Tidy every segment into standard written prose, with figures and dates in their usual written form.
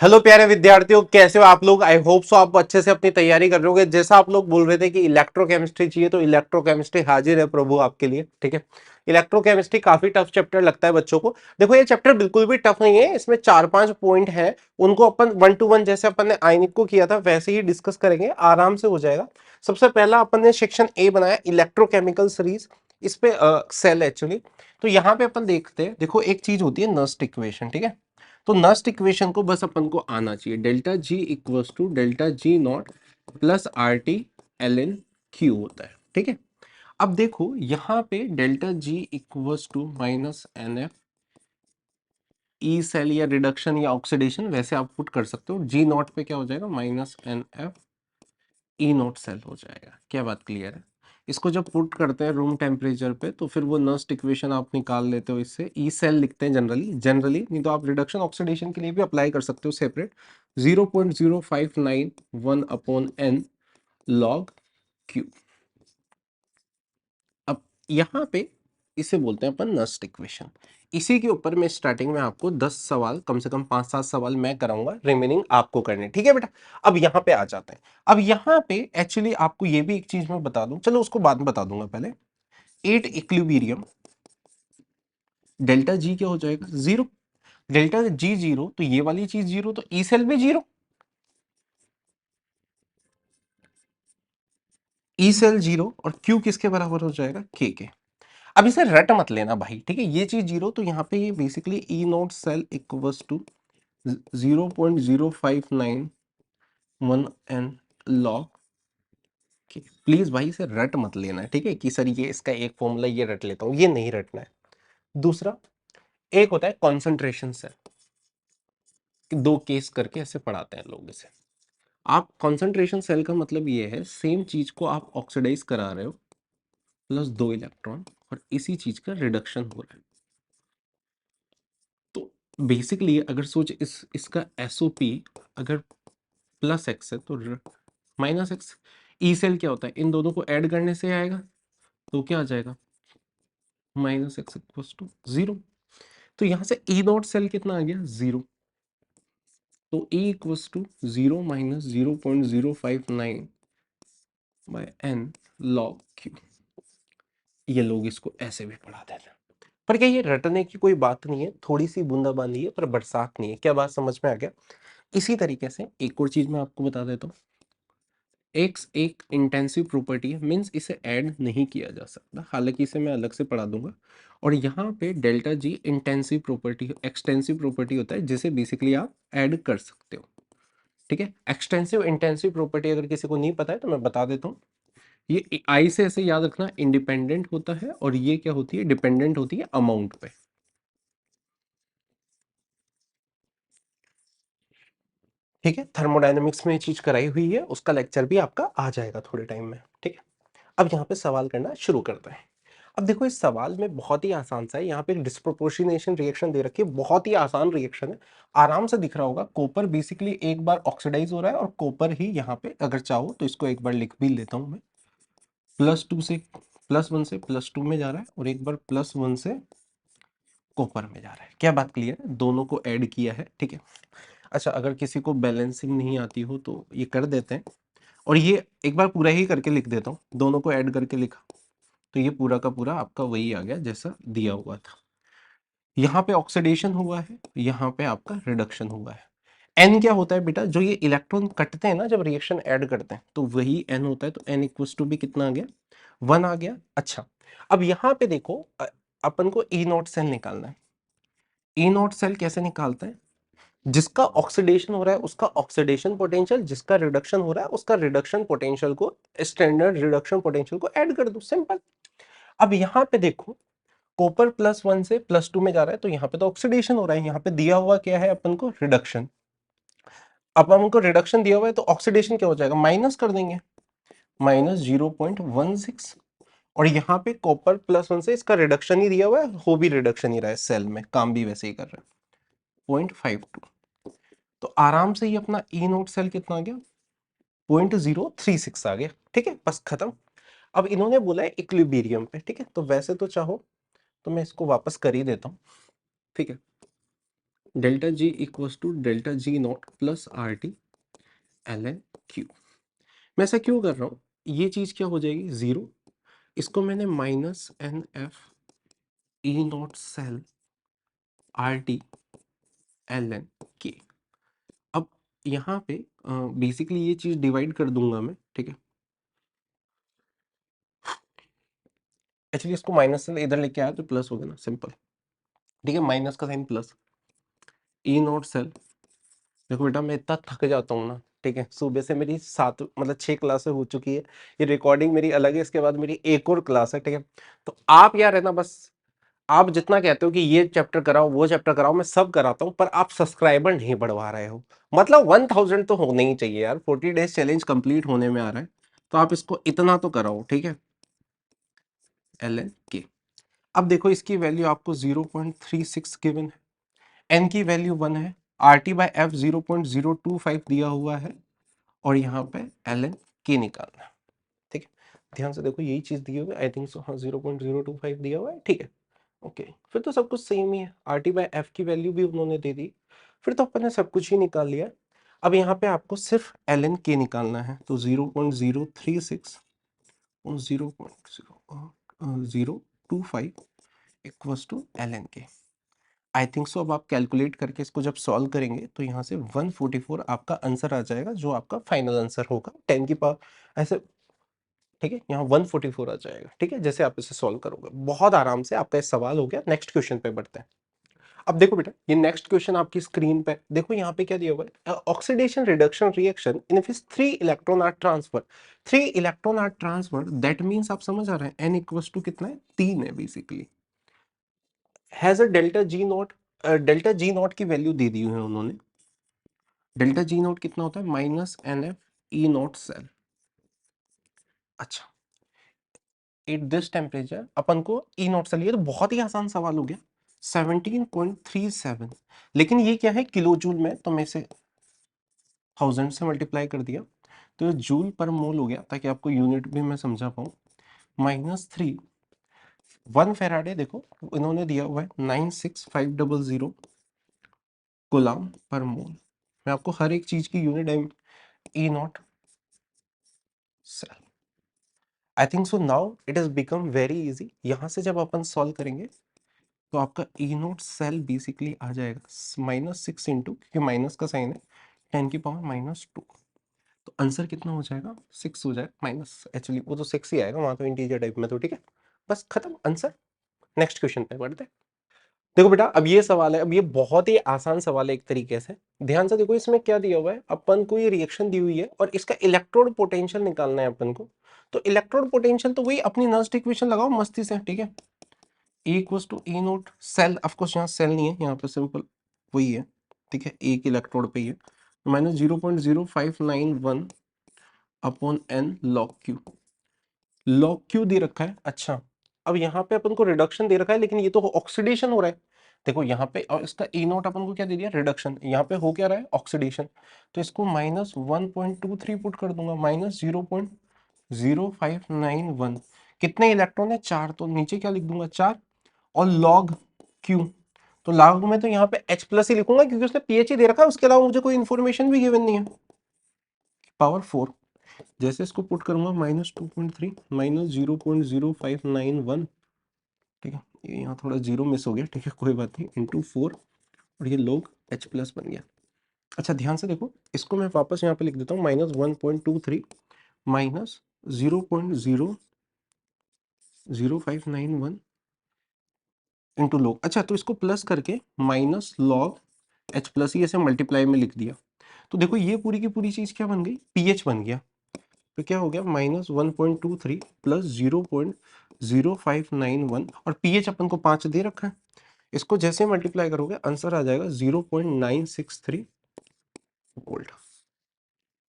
Hello प्यारे विद्यार्थियों, कैसे हो आप लोग। आई होप सो आप अच्छे से अपनी तैयारी कर रहे होगे। जैसा आप लोग बोल रहे थे कि इलेक्ट्रोकेमिस्ट्री चाहिए, तो इलेक्ट्रोकेमिस्ट्री हाजिर है प्रभु आपके लिए। ठीक है, इलेक्ट्रोकेमिस्ट्री काफी टफ चैप्टर लगता है बच्चों को। देखो ये चैप्टर बिल्कुल भी टफ नहीं है, इसमें 4-5 पॉइंट है, उनको अपन 1 to 1 जैसे अपन ने आयनिक को किया था वैसे ही डिस्कस करेंगे, आराम से हो जाएगा। सबसे पहला अपन ने सेक्शन ए बनाया इलेक्ट्रोकेमिकल सीरीज, इस पे सेल एक्चुअली। तो यहाँ पे अपन देखते हैं, देखो एक चीज होती है नस्ट इक्वेशन, ठीक है। तो नस्ट इक्वेशन को बस अपन को आना चाहिए, delta G equals to delta G naught plus R T L N Q होता है, ठीक है। अब देखो यहाँ पे delta G equals to minus N F E cell या रिडक्शन या ऑक्सीडेशन वैसे आप पुट कर सकते हो। जी नॉट पे क्या हो जाएगा, minus N F E naught cell हो जाएगा। क्या बात क्लियर है। इसको जब पुट करते हैं रूम टेम्परेचर पे तो फिर वो नस्ट इक्वेशन आप निकाल लेते हो, इससे ई सेल लिखते हैं जनरली नहीं तो आप रिडक्शन ऑक्सीडेशन के लिए भी अप्लाई कर सकते हो separate. 0.0591 upon N log Q. अब यहाँ पे इसे बोलते हैं अपन नस्ट इक्वेशन। इसी के ऊपर मैं स्टार्टिंग में आपको 10 सवाल, कम से कम 5-7 सवाल मैं कराऊंगा, रिमेनिंग आपको करने, ठीक है बेटा। अब यहाँ पे आ जाते हैं। अब यहाँ पे एक्चुअली आपको ये भी एक चीज मैं बता दूं, चलो उसको बाद में बता दूंगा पहले। एट इक्विलिब्रियम डेल्टा जी क्या हो जाएगा, जीरो। डेल्टा जी जीरो तो ये वाली चीज जीरो, तो ई सेल भी जीरो, ई सेल जीरो, और क्यू किसके बराबर हो जाएगा, के। अब इसे रट मत लेना भाई, ठीक है। ये चीज जीरो तो यहाँ पे ये basically E naught cell equals to 0.0591 N log के। प्लीज भाई इसे रट मत लेना, ठीक है, कि सर ये इसका एक फॉर्मूला ये रट लेता हूं, ये नहीं रटना है। दूसरा, एक होता है कॉन्सेंट्रेशन सेल, दो केस करके ऐसे पढ़ाते हैं लोग इसे। आप कॉन्सेंट्रेशन सेल का मतलब ये है, सेम चीज को आप ऑक्सीडाइज करा रहे हो प्लस 2 इलेक्ट्रॉन, और इसी चीज का रिडक्शन हो रहा है। तो बेसिकली अगर सोच इसका एसओपी अगर प्लस एक्स है तो माइनस एक्स। ई सेल क्या होता है, इन दोनों को ऐड करने से आएगा, तो क्या आ जाएगा, minus X equals to zero. तो यहां से ई नॉट सेल कितना आ गया, जीरो। तो E equals to zero minus 0.059 by N log Q. ये लोग इसको ऐसे भी पढ़ा देते हैं। पर क्या ये रटने की कोई बात नहीं है, थोड़ी सी बूंदाबांदी है पर बरसात नहीं है। क्या बात समझ में आ गया। इसी तरीके से एक और चीज मैं आपको बता देता हूँ। एक्स एक इंटेंसिव प्रॉपर्टी है, मीन्स इसे ऐड नहीं किया जा सकता, हालांकि इसे मैं अलग से पढ़ा दूंगा। और यहाँ पे डेल्टा जी इंटेंसिव प्रॉपर्टी, एक्सटेंसिव प्रॉपर्टी होता है जिसे बेसिकली आप ऐड कर सकते हो, ठीक है। एक्सटेंसिव इंटेंसिव प्रॉपर्टी अगर किसी को नहीं पता है तो मैं बता देता हूँ। ये आई से ऐसे याद रखना, इंडिपेंडेंट होता है, और ये क्या होती है, डिपेंडेंट होती है अमाउंट पे। ठीक है, थर्मोडायनेमिक्स में ये चीज कराई हुई है, उसका लेक्चर भी आपका आ जाएगा थोड़े टाइम में, ठीक है। अब यहाँ पे सवाल करना शुरू करते हैं। अब देखो इस सवाल में बहुत ही आसान सा है, यहाँ पे डिस्प्रोपोर्शनेशन रिएक्शन दे रखी है, बहुत ही आसान रिएक्शन है। आराम से दिख रहा होगा, कॉपर बेसिकली एक बार ऑक्सीडाइज हो रहा है, और कॉपर ही यहाँ पे अगर चाहो तो इसको एक बार लिख भी लेता हूं मैं। +2 से +1 से +2 में जा रहा है, और एक बार +1 से कॉपर में जा रहा है। क्या बात क्लियर है, दोनों को ऐड किया है, ठीक है। अच्छा, अगर किसी को बैलेंसिंग नहीं आती हो तो ये कर देते हैं, और ये एक बार पूरा ही करके लिख देता हूँ, दोनों को ऐड करके लिखा तो ये पूरा का पूरा आपका वही आ गया जैसा दिया हुआ था। यहाँ पे ऑक्सीडेशन हुआ है, यहाँ पे आपका रिडक्शन हुआ है। एन क्या होता है बेटा, जो ये इलेक्ट्रॉन कटते हैं ना जब रिएक्शन ऐड करते हैं, तो वही एन होता है। तो एन इक्वल्स टू भी कितना आ गया, 1 आ गया। अच्छा, अब यहाँ पे देखो अपन को ई नॉट सेल निकालना है। ई नॉट सेल कैसे निकालते हैं, जिसका ऑक्सीडेशन हो रहा है उसका ऑक्सीडेशन पोटेंशियल, जिसका रिडक्शन हो रहा है उसका रिडक्शन पोटेंशियल को, स्टैंडर्ड रिडक्शन पोटेंशियल को ऐड कर दो, सिंपल। अब यहाँ पे देखो, कॉपर +1 से +2 में जा रहा है, तो यहाँ पे तो ऑक्सीडेशन हो रहा है, यहाँ पे दिया हुआ क्या है अपन को, रिडक्शन। अब हमको रिडक्शन दिया हुआ है तो ऑक्सीडेशन क्या हो जाएगा, माइनस कर देंगे, -0.16। और यहाँ पे कॉपर +1 से इसका रिडक्शन ही दिया हुआ है, हो भी रिडक्शन ही रहा है सेल में, काम भी वैसे ही कर रहा है, 0.52। तो आराम से ही अपना ई नोट सेल कितना आ गया, 0.036 आ गया, ठीक है, बस खत्म। अब इन्होंने बोला है इक्विलिब्रियम पे, ठीक है, तो वैसे तो चाहो तो मैं इसको वापस कर ही देता हूँ, ठीक है। Delta G equals to delta G naught plus R T L N Q. मैं ऐसा क्यों कर रहा हूँ, ये चीज क्या हो जाएगी 0, इसको मैंने minus N F E naught cell R T L N के। अब यहाँ पे बेसिकली ये चीज डिवाइड कर दूंगा मैं, ठीक है। एक्चुअली इसको माइनस से इधर लेके आया तो प्लस हो गया ना, सिंपल, ठीक है। माइनस का sign plus E naught cell. देखो बेटा मैं इतना थक जाता हूँ ना, ठीक है, सुबह से मेरी 7 मतलब 6 क्लासें हो चुकी है, ये रिकॉर्डिंग मेरी अलग है, इसके बाद मेरी एक और क्लास है, ठीक है। तो आप यार है ना, बस आप जितना कहते हो कि ये चैप्टर कराओ वो चैप्टर कराओ, मैं सब कराता हूँ, पर आप सब्सक्राइबर नहीं बढ़वा रहे हो। मतलब 1000 तो होने ही चाहिए यार, 40 डेज चैलेंज कंप्लीट होने में आ रहा है, तो आप इसको इतना तो कराओ, ठीक है। एल एन के। अब देखो इसकी वैल्यू आपको 0.36 गिवन है, एन की वैल्यू 1 है, आर टी बाई एफ 0.025 दिया हुआ है, और यहाँ पे एल एन के निकालना है, ठीक है। ध्यान से देखो यही चीज दी हुई है, आई थिंक सो, हाँ 0.025 दिया हुआ है, ठीक है। ओके, फिर तो सब कुछ सेम ही है, आर टी बाई एफ की वैल्यू भी उन्होंने दे दी, फिर तो अपन ने सब कुछ ही निकाल लिया। अब यहाँ पे आपको सिर्फ एल एन के निकालना है, तो 0.036 और 0.025 इक्वल्स टू एल एन के। आई थिंक सो अब आप कैलकुलेट करके इसको जब सॉल्व करेंगे तो यहाँ से 144 आपका आंसर आ जाएगा, जो आपका फाइनल आंसर होगा 10 की पावर ऐसे, ठीक है। यहाँ 144 आ जाएगा, ठीक है, जैसे आप इसे सॉल्व करोगे बहुत आराम से। आपका ये सवाल हो गया, नेक्स्ट क्वेश्चन पे बढ़ते हैं। अब देखो बेटा, ये नेक्स्ट क्वेश्चन आपकी स्क्रीन पे देखो, यहाँ पे क्या दिया हुआ है, oxidation reduction reaction in which 3 electron are transfer. 3 electron are transfer, that means आप समझ आ रहे हैं n इक्वल्स टू कितना है, 3 है basically. Has a delta G naught, delta G naught की वैल्यू दे दी हुई है उन्होंने। डेल्टा जी नॉट कितना होता है, minus N F E naught cell. अच्छा, एट दिस टेम्परेचर अपन को ई नॉट सेल, ये तो बहुत ही आसान सवाल हो गया, 17.37। लेकिन ये क्या है किलो जूल में, तो मैं इसे 1000 से मल्टीप्लाई कर दिया, तो ये जूल पर मोल हो गया, ताकि आपको यूनिट भी मैं समझा पाऊँ। -3 1 फेराडे, देखो इन्होंने दिया हुआ है 96500 गुलाम पर मोल। मैं आपको हर एक चीज की unit E naught cell. I think so now it is become very easy. यहां से जब अपन सॉल्व करेंगे तो आपका ई नोट सेल बेसिकली आ जाएगा -6 इंटू, क्योंकि माइनस का साइन है, 10 की पावर -2। तो आंसर कितना हो जाएगा, 6 हो जाएगा, माइनस एक्चुअली वो तो 6 ही आएगा वहां तो इंटीजर टाइप में, तो ठीक है, बस खत्म आंसर। नेक्स्ट क्वेश्चन पे बढ़ते हैं। देखो बेटा अब ये सवाल है, अब ये बहुत ही आसान सवाल है एक तरीके से। ध्यान से देखो इसमें क्या दिया हुआ है, अपन को ये रिएक्शन दी हुई है और इसका इलेक्ट्रोड पोटेंशियल निकालना है अपन को। तो इलेक्ट्रोड पोटेंशियल तो वही अपनी नर्स्ट इक्वेशन लगाओ मस्ती से, ठीक है। E equals to E naught cell, of course यहाँ सेल नहीं है, यहाँ पे सिंपल वही है, ठीक है, एक इलेक्ट्रोड पे ही है, minus 0.0591 upon N log Q. Log Q दे रखा है, अच्छा। अब यहाँ पे अपन को रिडक्शन दे रखा है, लेकिन ये तो ऑक्सीडेशन हो रहा है। देखो यहाँ पे, और इसका ई नोट अपन को क्या दे दिया, रिडक्शन, यहाँ पे हो क्या रहा है, ऑक्सीडेशन। तो इसको -1.23 पुट कर दूंगा, -0.0591। कितने इलेक्ट्रॉन है, 4, तो नीचे क्या लिख दूंगा, 4, और लॉग क्यू। तो लॉग में तो यहाँ पे H प्लस ही लिखूंगा, क्योंकि उसने पीएच ही दे रखा है, उसके अलावा मुझे कोई इन्फॉर्मेशन भी गिवन नहीं है। पावर 4, जैसे इसको पुट करूंगा, -2.3 -0.0591, ठीक है, ये यहाँ थोड़ा जीरो मिस हो गया, ठीक है, कोई बात नहीं, इंटू 4, और ये लोग H प्लस बन गया। अच्छा ध्यान से देखो, इसको मैं वापस यहाँ पे लिख देता हूँ, -1.23 -0.00591 इंटू लॉग। अच्छा, तो इसको प्लस करके माइनस लॉग H प्लस ही ऐसे मल्टीप्लाई में लिख दिया। तो देखो ये पूरी की पूरी चीज क्या बन गई, पीएच बन गया। तो क्या हो गया, -1.23 प्लस 0.0591, और पीएच अपन को 5 दे रखा है, इसको जैसे मल्टीप्लाई करोगे आंसर आ जाएगा 0.963 वोल्ट,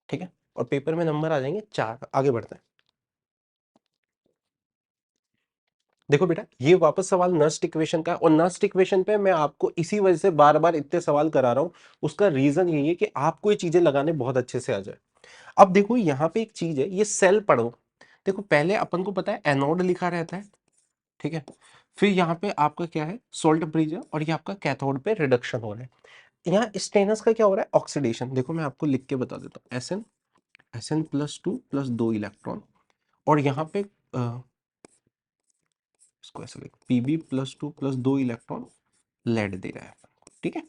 ठीक है। और पेपर में नंबर आ जाएंगे 4। आगे बढ़ते हैं। देखो बेटा, ये वापस सवाल नर्स्ट इक्वेशन का, और नर्स्ट इक्वेशन पे मैं आपको इसी वजह से बार बार इतने सवाल करा रहा हूं। उसका रीजन यही है कि आपको ये चीजें लगाने बहुत अच्छे से आ जाए। अब देखो यहाँ पे एक चीज है, ये सेल पढ़ो। देखो पहले अपन को पता है एनोड लिखा रहता है, ठीक है, फिर यहाँ पे आपका क्या है, सोल्ट ब्रिज है, और ये आपका कैथोड पे रिडक्शन हो रहा है। यहाँ स्टेनस का क्या हो रहा है, ऑक्सीडेशन। देखो मैं आपको लिख के बता देता हूँ, Sn +2 प्लस 2 इलेक्ट्रॉन, और यहाँ पे इसको ऐसे लिख, Pb+2 प्लस 2 इलेक्ट्रॉन लेड दे रहा है, ठीक है।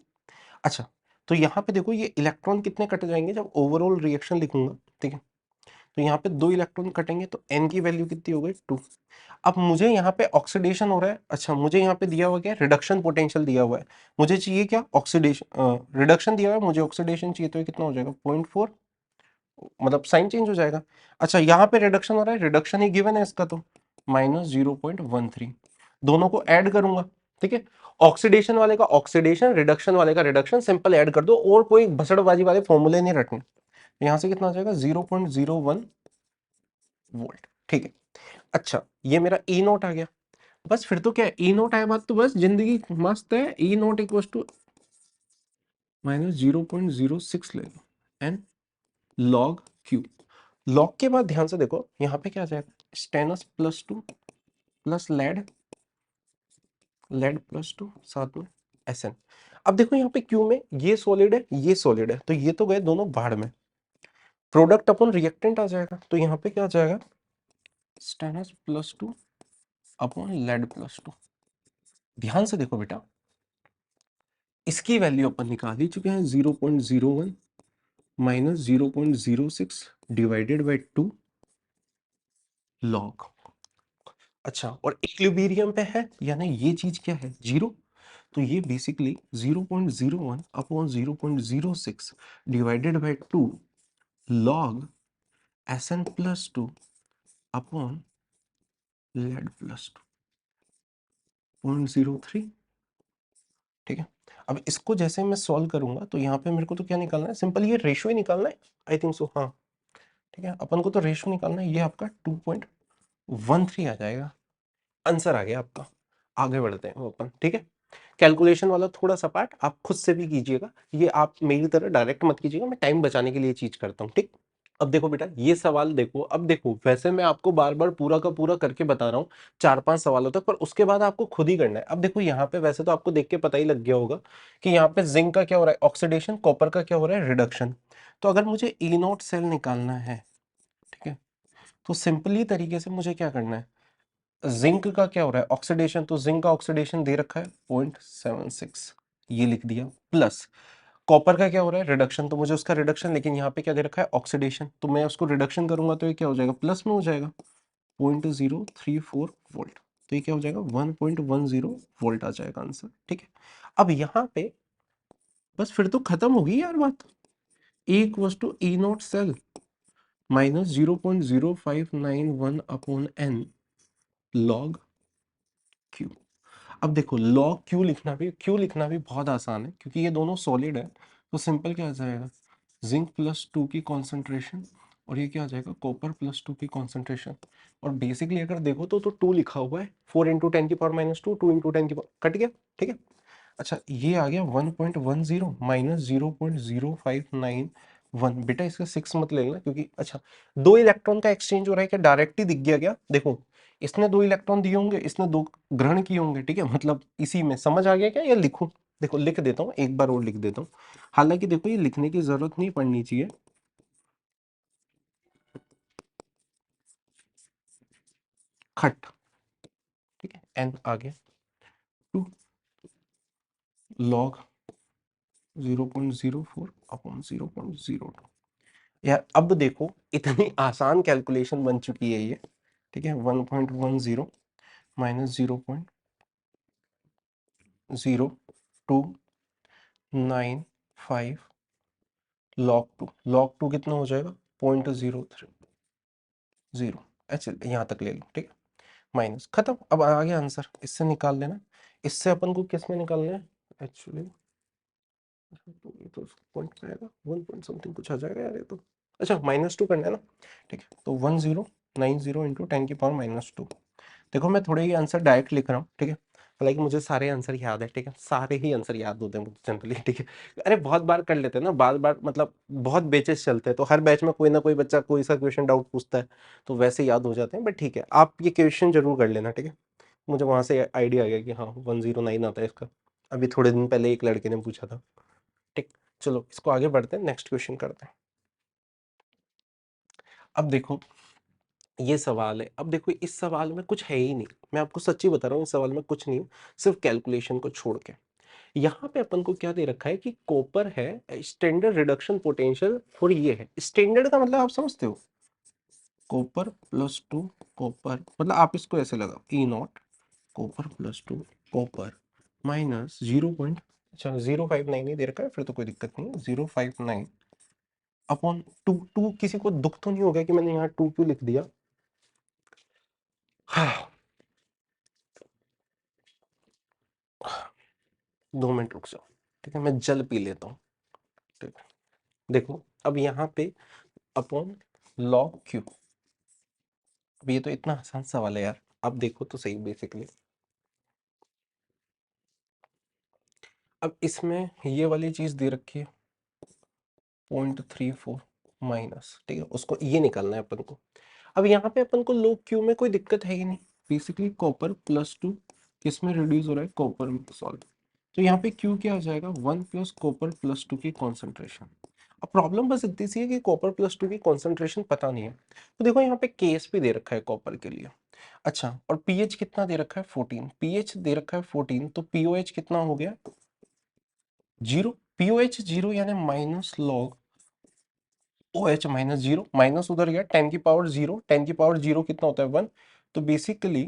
अच्छा, तो यहाँ पे देखो ये इलेक्ट्रॉन कितने कट जाएंगे जब ओवरऑल रिएक्शन लिखूंगा, ठीक है। तो यहाँ पे 2 इलेक्ट्रॉन कटेंगे तो n की वैल्यू कितनी हो गई, 2। अब मुझे यहाँ पे ऑक्सीडेशन हो रहा है, अच्छा मुझे यहाँ पे दिया हुआ क्या, रिडक्शन पोटेंशियल दिया हुआ है, मुझे चाहिए क्या, ऑक्सीडेशन, रिडक्शन दिया हुआ है, मुझे ऑक्सीडेशन चाहिए, तो ये कितना हो जाएगा, 0.4, मतलब साइन चेंज हो जाएगा। अच्छा यहाँ पे रिडक्शन हो रहा है, रिडक्शन ही गिवन है इसका, तो -0.13, दोनों को ऐड करूंगा, ठीक है। ऑक्सीडेशन वाले का ऑक्सीडेशन, रिडक्शन वाले का रिडक्शन, सिंपल ऐड कर दो, और कोई भसड़बाजी वाले फॉर्मूले नहीं रटने। यहां से कितना आ जाएगा, 0.01 वोल्ट, ठीक है। अच्छा ये मेरा ई नोट आ गया, बस फिर तो क्या है, ई नोट आया बात तो बस जिंदगी मस्त है। ई नोट इक्वल टू -0.06 ले लो, एन लॉग क्यू। लॉग के बाद ध्यान से देखो यहाँ पे क्या आ जाएगा, स्टेनस +2 प्लस लेड +2 साथ में Sn। अब देखो यहाँ पे क्यू में ये सॉलिड है, ये सॉलिड है, तो ये तो गए दोनों बाहर में, प्रोडक्ट अपन रिएक्टेंट आ जाएगा, तो यहाँ पे क्या आ जाएगा, स्टेनस +2 अपॉन लेड +2। ध्यान से देखो बेटा, इसकी वैल्यू अपन निकाल ही चुके हैं, 0.01 -0.06 डिवाइडेड बाई 2 लॉग। अच्छा, और इक्विलिब्रियम पे है, यानी ये चीज क्या है, जीरो, तो ये basically 0.01 upon 0.06 divided by 2 log Sn+2 upon lead +2, 0.03, ठीक है। अब इसको जैसे मैं सॉल्व करूंगा तो यहाँ पे मेरे को तो क्या निकालना है, सिंपल ये रेशियो ही निकालना है, आई थिंक सो, हाँ ठीक है, अपन को तो रेशियो निकालना है, ये आपका 2.13 आ जाएगा, आंसर आ गया आपका। आगे बढ़ते हैं वो अपन, ठीक है। कैलकुलेशन वाला थोड़ा सा पार्ट आप खुद से भी कीजिएगा, ये आप मेरी तरह डायरेक्ट मत कीजिएगा, मैं टाइम बचाने के लिए चीज करता हूँ, ठीक। अब देखो बेटा ये सवाल देखो, अब देखो वैसे मैं आपको बार बार पूरा का पूरा करके बता रहा हूँ 4-5 सवालों तक, पर उसके बाद आपको खुद ही करना है। अब देखो यहाँ पे वैसे तो आपको देख के पता ही लग गया होगा कि यहाँ पे जिंक का क्या हो रहा है, ऑक्सीडेशन, कॉपर का क्या हो रहा है, रिडक्शन। तो अगर मुझे ई नोट सेल निकालना है, ठीक है, तो सिंपली तरीके से मुझे क्या करना है, जिंक का क्या हो रहा है, ऑक्सीडेशन, तो जिंक का ऑक्सीडेशन दे रखा है 0.76, ये लिख दिया, प्लस कॉपर का क्या हो रहा है, रिडक्शन, तो मुझे उसका रिडक्शन, लेकिन यहाँ पे क्या दे रखा है, ऑक्सीडेशन, तो मैं उसको रिडक्शन करूंगा तो ये क्या हो जाएगा, प्लस में हो जाएगा 0.034 वोल्ट, तो ये क्या हो जाएगा 1.10 वोल्ट आ जाएगा आंसर, ठीक है। अब यहाँ पे बस फिर तो खत्म होगी यार बात, E equal to E naught cell -0.0591 upon n log Q. अब देखो लॉग क्यू लिखना भी बहुत आसान है, क्योंकि ये दोनों सॉलिड है, तो सिंपल क्या आ जाएगा, जिंक +2 की कॉन्सेंट्रेशन, और ये क्या आ जाएगा, कॉपर +2 की कॉन्सेंट्रेशन, और बेसिकली अगर देखो तो 2 लिखा हुआ है, 4 इंटू 10⁻², 2 इंटू 10 की कट गया, ठीक है। अच्छा ये आ गया 1.10 -0.0591, बेटा इसका 6 मत ले लेना, क्योंकि अच्छा 2 इलेक्ट्रॉन का एक्सचेंज हो रहा है, क्या डायरेक्ट ही दिख गया क्या, देखो इसने 2 इलेक्ट्रॉन दिए होंगे, इसने 2 ग्रहण किए होंगे, ठीक है, मतलब इसी में समझ आ गया क्या, या लिखूं, देखो लिख देता हूँ एक बार और लिख देता हूँ, हालांकि देखो ये लिखने की जरूरत नहीं पड़नी चाहिए, खट, ठीक है, एन आ गया 2 लॉग 0.04 अपॉन 0.02। यार अब देखो इतनी आसान कैलकुलेशन बन चुकी है ये, ठीक है, 1.10 -0.0295 लॉग टू कितना हो जाएगा, 0.030, अच्छा यहाँ तक ले लो, ठीक है, माइनस, खत्म, अब आ गया आंसर, इससे निकाल लेना। इससे अपन को किस में निकालना है एक्चुअली, तो ये तो पॉइंट में आएगा, 1 पॉइंट समथिंग कुछ आ जाएगा यार ये तो, अच्छा -2 करना है ना, ठीक है, तो 1090 इंटू 10⁻²। देखो मैं थोड़े ही आंसर डायरेक्ट लिख रहा हूँ, ठीक है, हालांकि मुझे सारे आंसर याद है, ठीक है, सारे ही आंसर याद होते हैं मुझे जनरली, ठीक है। अरे बहुत बार कर लेते हैं ना, बार बार मतलब बहुत बैचेस चलते हैं, तो हर बैच में कोई ना कोई बच्चा कोई सा क्वेश्चन डाउट पूछता है, तो वैसे याद हो जाते हैं, बट ठीक है आप ये क्वेश्चन जरूर कर लेना, ठीक है। मुझे वहां से आइडिया आ गया कि हाँ 109 आता है इसका। अभी थोड़े दिन पहले एक लड़के ने पूछा था। ठीक, चलो इसको आगे बढ़ते हैं, नेक्स्ट क्वेश्चन करते हैं। अब देखो ये सवाल है, अब देखो इस सवाल में कुछ है ही नहीं, मैं आपको सच्ची बता रहा हूँ, इस सवाल में कुछ नहीं है, सिर्फ कैलकुलेशन को छोड़ के। यहाँ पे अपन को क्या दे रखा है कि कॉपर है, स्टैंडर्ड रिडक्शन पोटेंशियल फॉर ये है, स्टैंडर्ड का मतलब आप समझते हो, कॉपर प्लस टू कॉपर, मतलब आप इसको ऐसे लगाओ E naught copper plus two copper minus 0. अच्छा 059 ही दे रखा है, फिर तो कोई दिक्कत नहीं है, 059 अपॉन टू। टू किसी को दुख तो नहीं होगा कि मैंने यहाँ टू क्यों लिख दिया? हाँ, 2 मिनट रुक जाओ, ठीक है मैं जल पी लेता हूँ। ठीक है, देखो अब यहाँ पे अपॉन लॉग क्यू, अब ये तो इतना आसान सवाल है यार, अब देखो तो सही बेसिकली। अब इसमें ये वाली चीज दे रखी है 0.34 माइनस, ठीक है उसको ये निकालना है अपन को। अब यहाँ पे अपन को लो क्यू में कोई दिक्कत है ही नहीं, बेसिकली कॉपर प्लस टू किस में रिड्यूस हो रहा है, कॉपर में सॉल्व। तो यहाँ पे क्यू क्या आ जाएगा, 1 प्लस कॉपर प्लस टू की कॉन्सेंट्रेशन। अब प्रॉब्लम बस इतनी सी है कि कॉपर प्लस टू की कॉन्सेंट्रेशन पता नहीं है, तो देखो यहाँ पे केस भी दे रखा है कॉपर के लिए। अच्छा और पीएच कितना दे रखा है 14, पीएच दे रखा है 14, तो पीओएच कितना हो गया 0, पीओएच 0 यानी minus log O H minus 0, minus उधर गया 10 की पावर 0, 10 की पावर 0 कितना होता है 1, तो बेसिकली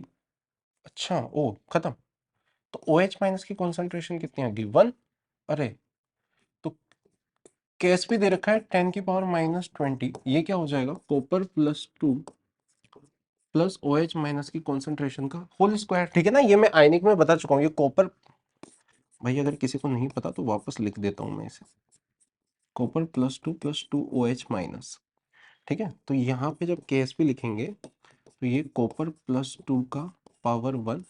अच्छा ओ खत्म। तो ओ एच माइनस की कॉन्सेंट्रेशन कितनी आ गई 1, अरे तो केस भी दे रखा है 10 की पावर माइनस 20, ये क्या हो जाएगा copper plus two plus O H minus की कॉन्सेंट्रेशन का होल स्क्वायर, ठीक है ना, ये मैं आयनिक में बता चुका हूँ, ये कॉपर, भाई अगर किसी को नहीं पता तो वापस लिख देता हूँ मैं इसे, copper plus two O H minus, ठीक है। तो यहाँ पे जब केस भी लिखेंगे तो ये कॉपर प्लस टू का पावर 1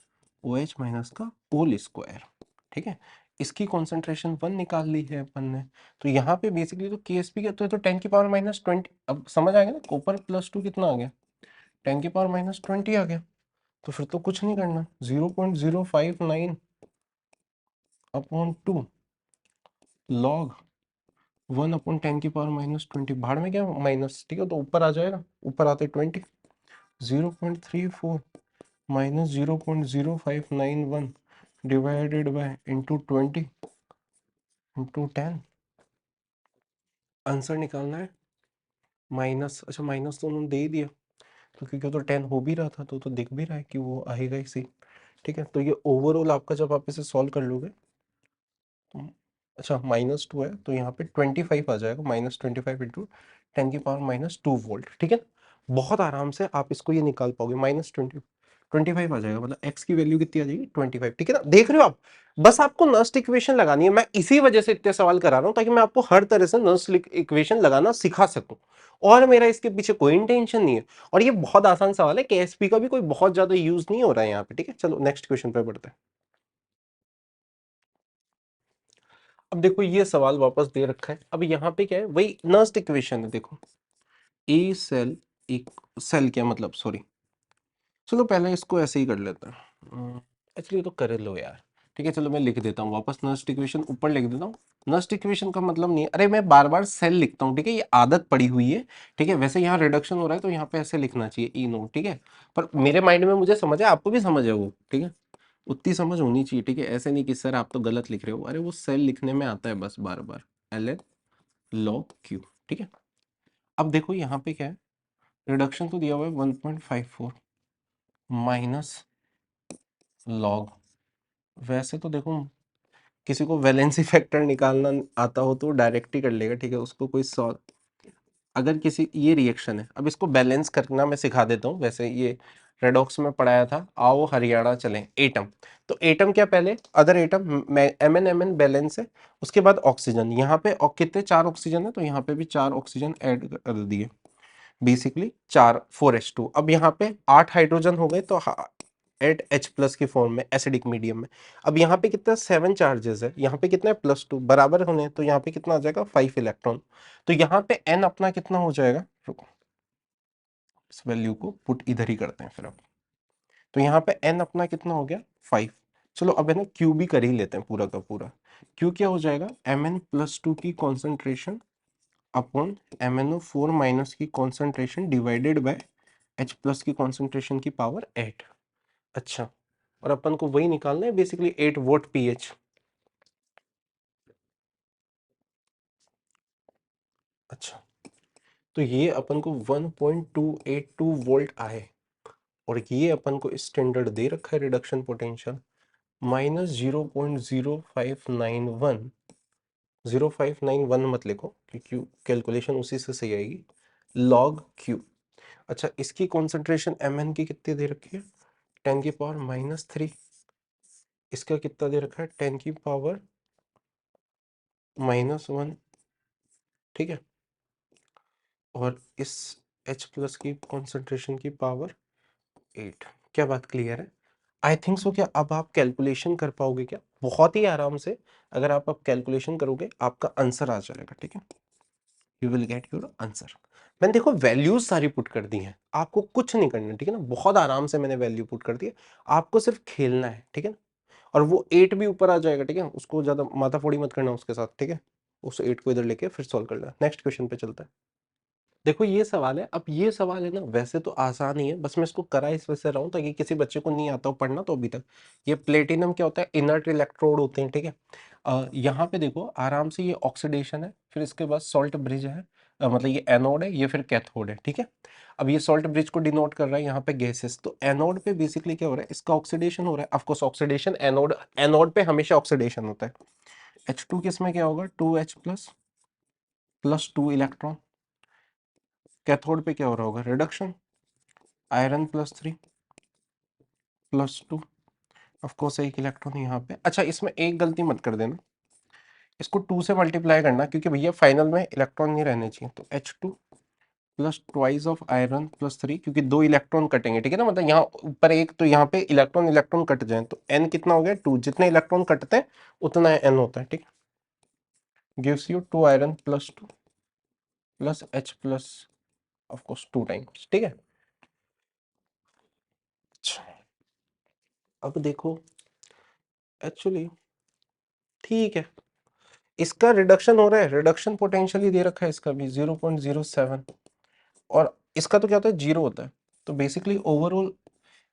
ओ एच माइनस का होल स्क्वायर, ठीक है। इसकी कॉन्सेंट्रेशन 1 निकाल ली है अपन ने, तो यहाँ पे बेसिकली तो के एस पी का तो 10 की पावर माइनस 20, अब समझ आ गया ना, कॉपर प्लस टू कितना आ गया 10 की पावर माइनस 20 आ गया, तो फिर तो कुछ नहीं करना, 0.059 अपॉन टू लॉग 1/10 की पावर माइनस 20, भाड़ में क्या माइनस, ठीक है तो ऊपर आ जाएगा, ऊपर आते 20, 0.34 minus 0.0591 divided by into 20 into 10, answer निकालना है माइनस, अच्छा माइनस तो उन्होंने दे ही दिया, तो क्योंकि तो 10 हो भी रहा था तो दिख भी रहा है कि वो आएगा ही सही, ठीक है। तो ये ओवरऑल आपका जब आप इसे सॉल्व कर लोगे तो अच्छा -2 है तो यहाँ पे 25 आ जाएगा, -25 इंटू 10 की पावर -2 वोल्ट, ठीक है। बहुत आराम से आप इसको ये निकाल पाओगे, -25 आ जाएगा, मतलब x की वैल्यू कितनी आ जाएगी 25, ठीक है ना, देख रहे हो आप। बस आपको नस्ट इक्वेशन लगानी है, मैं इसी वजह से इतने सवाल करा रहा हूं ताकि मैं आपको हर तरह से नस्ट इक्वेशन लगाना सिखा सकूं, और मेरा इसके पीछे कोई इंटेंशन नहीं है। और ये बहुत आसान सवाल है, केएसपी का भी कोई बहुत ज्यादा यूज नहीं हो रहा है यहाँ पे, ठीक है। चलो नेक्स्ट क्वेश्चन पे बढ़ते हैं। अब देखो ये सवाल वापस दे रखा है, अब यहाँ पे क्या है, वही नस्ट इक्वेशन है, देखो ए सेल, एक सेल क्या मतलब, सॉरी चलो पहले इसको ऐसे ही कर लेते हैं, एक्चुअली तो कर लो यार, ठीक है चलो मैं लिख देता हूँ वापस, नस्ट इक्वेशन ऊपर लिख देता हूँ। नस्ट इक्वेशन का मतलब नहीं है, अरे मैं बार बार सेल लिखता हूँ, ठीक है ये आदत पड़ी हुई है, ठीक है। वैसे यहाँ रिडक्शन हो रहा है तो यहाँ पे ऐसे लिखना चाहिए ई नोट, ठीक है, पर मेरे माइंड में मुझे समझ है, आपको भी समझ है वो, ठीक है, उतनी समझ होनी चाहिए, ठीक है। ऐसे नहीं कि सर आप तो गलत लिख रहे हो, अरे वो सेल लिखने में आता है बस बार बार, एल एन लॉग क्यू, ठीक है। अब देखो यहाँ पे क्या है, रिडक्शन तो दिया हुआ है 1.54 माइनस लॉग, वैसे तो देखो किसी को वैलेंसी फैक्टर निकालना आता हो तो डायरेक्ट ही कर लेगा, ठीक है, उसको कोई सॉल्व, अगर किसी ये रिएक्शन है, अब इसको बैलेंस करना मैं सिखा देता हूँ, वैसे ये रेडॉक्स में पढ़ाया था, आओ हरियाणा चलें, एटम, तो एटम क्या पहले other atom M N balance है, उसके बाद ऑक्सीजन, यहाँ पे कितने 4 ऑक्सीजन है तो यहाँ पे भी 4 ऑक्सीजन ऐड कर दिए, बेसिकली 4 4H2, अब यहाँ पे 8 हाइड्रोजन हो गए तो 8H+ की फॉर्म में एसिडिक मीडियम में। अब यहाँ पे कितना 7 चार्जेस है, यहाँ पे कितना है +2 बराबर होने, तो यहाँ पे कितना आ जाएगा 5 इलेक्ट्रॉन, तो यहाँ पे n अपना कितना हो जाएगा, रुको इस वैल्यू को पुट इधर ही करते हैं फिर अब, तो यहाँ पे n अपना कितना हो गया 5। चलो अब है ना Q भी कर ही लेते हैं पूरा का पूरा। Q क्या हो जाएगा Mn+2 की कॉन्सेंट्रेशन अपॉन MnO4 माइनस की concentration divided by H plus की कॉन्सेंट्रेशन की पावर 8। अच्छा, और अपन को वही निकालना है बेसिकली 8 वोल्ट pH। अच्छा, तो ये अपन को 1.282 वोल्ट आए, और ये अपन को स्टैंडर्ड दे रखा है रिडक्शन पोटेंशियल -0.0591। 0591 मत लिखो क्योंकि कैलकुलेशन उसी से सही आएगी, लॉग क्यू। अच्छा, इसकी कॉन्सेंट्रेशन Mn की कितनी दे रखी है 10 की पावर -3। इसका कितना दे रखा है 10 की पावर -1। ठीक है, और इस H प्लस की कॉन्सेंट्रेशन की पावर 8। क्या बात क्लियर है? आई थिंक सो। क्या अब आप कैलकुलेशन कर पाओगे क्या? बहुत ही आराम से। अगर आप अब कैलकुलेशन करोगे आपका आंसर आ जाएगा। ठीक है, you will get your answer. मैंने देखो वैल्यूज सारी पुट कर दी हैं, आपको कुछ नहीं करना। ठीक है ना, बहुत आराम से मैंने वैल्यू पुट कर दी है, आपको सिर्फ खेलना है। ठीक है ना, और वो 8 भी ऊपर आ जाएगा। ठीक है, उसको ज्यादा माथाफोड़ी मत करना उसके साथ। ठीक है, उस 8 को इधर लेके फिर सॉल्व कर लेना। नेक्स्ट क्वेश्चन पे चलता है। देखो ये सवाल है, अब ये सवाल है ना वैसे तो आसान ही है, बस मैं इसको करा इस वजह से रहा हूँ ताकि किसी बच्चे को नहीं आता हो पढ़ना तो अभी तक। ये प्लेटिनम क्या होता है, इनर्ट इलेक्ट्रोड होते हैं। ठीक है, यहाँ पे देखो आराम से ये ऑक्सीडेशन है, फिर इसके बाद सॉल्ट ब्रिज है। मतलब ये एनोड है, ये फिर कैथोड है। ठीक है, अब ये सॉल्ट ब्रिज को डिनोट कर रहा है यहाँ पे गैसेस। तो एनोड पे बेसिकली क्या हो रहा है, इसका ऑक्सीडेशन हो रहा है। ऑफकोर्स ऑक्सीडेशन एनोड, एनोड पे हमेशा ऑक्सीडेशन होता है। H2 किसमें क्या होगा 2H plus plus 2 electron. Cathode पे क्या हो रहा होगा रिडक्शन, आयरन +3 +2। ऑफकोर्स एक इलेक्ट्रॉन यहाँ पे। अच्छा, इसमें एक गलती मत कर देना, इसको 2 से मल्टीप्लाई करना क्योंकि भैया फाइनल में इलेक्ट्रॉन नहीं रहने चाहिए। तो H2 plus twice of iron +3, क्योंकि 2 इलेक्ट्रॉन कटेंगे। ठीक है ना, मतलब यहाँ ऊपर एक तो यहाँ पे इलेक्ट्रॉन इलेक्ट्रॉन कट जाए तो n कितना हो गया 2। जितने इलेक्ट्रॉन कटते हैं उतना n होता है। ठीक, gives you 2 iron +2 plus H plus of course 2 times. ठीक है, अच्छा अब देखो एक्चुअली ठीक है, इसका रिडक्शन हो रहा है, रिडक्शन पोटेंशियल ही दे रखा है इसका भी 0.07, और इसका तो क्या होता है 0 होता है। तो बेसिकली ओवरऑल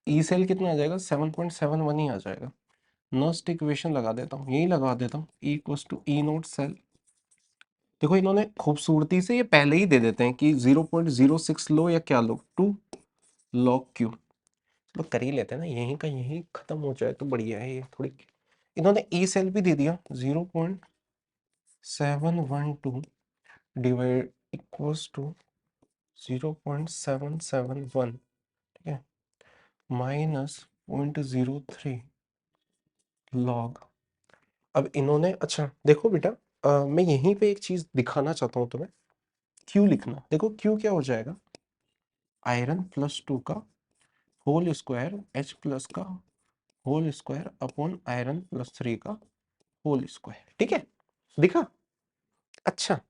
ई सेल कितना आ जाएगा 7.71 ही आ जाएगा। नर्स्ट इक्वेशन लगा देता हूँ, यही लगा देता हूँ, E equals to E naught cell. देखो इन्होंने खूबसूरती से ये पहले ही दे देते हैं कि 0.06 लो या क्या लो, 2 log Q। तो कर ही लेते हैं ना, यहीं का यहीं खत्म हो जाए तो बढ़िया है। ये थोड़ी इन्होंने ई सेल भी दे दिया 0.712 डिवाइड इक्वल्स टू 0.771। ठीक है, -0.03 log। अब इन्होंने, अच्छा देखो बेटा, मैं यहीं पे एक चीज दिखाना चाहता हूँ तुम्हें। क्यू लिखना, देखो क्यू क्या हो जाएगा आयरन +2 का होल स्क्वायर H प्लस का होल स्क्वायर अपॉन आयरन +3 का होल स्क्वायर। ठीक है, दिखा? अच्छा,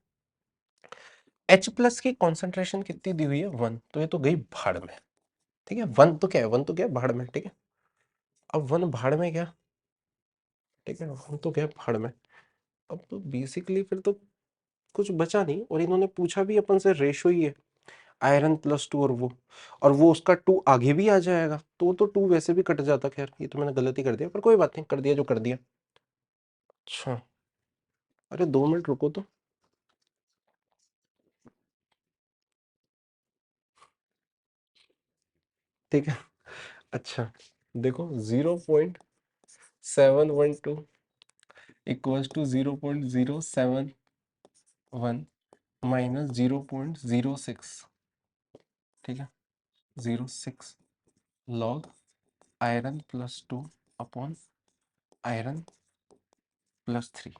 H प्लस की कॉन्सेंट्रेशन कितनी दी हुई है 1, तो ये तो गई भाड़ में। ठीक है, 1 तो क्या है, 1 तो क्या है भाड़ में। ठीक है, अब 1 भाड़ में क्या, ठीक है 1 तो क्या है भाड़ में। अब तो बेसिकली फिर तो कुछ बचा नहीं, और इन्होंने पूछा भी अपन से रेशो ही है आयरन +2, और वो उसका 2 आगे भी आ जाएगा, तो वो तो 2 वैसे भी कट जाता। खैर ये तो मैंने गलती कर दिया, पर कोई बात नहीं, कर दिया जो कर दिया। अच्छा, अरे 2 मिनट रुको तो। ठीक है, अच्छा देखो 0.712 इक्वल्स टू 0.071 माइनस 0.06। ठीक है, 06 लॉग आयरन +2 अपॉन आयरन +3।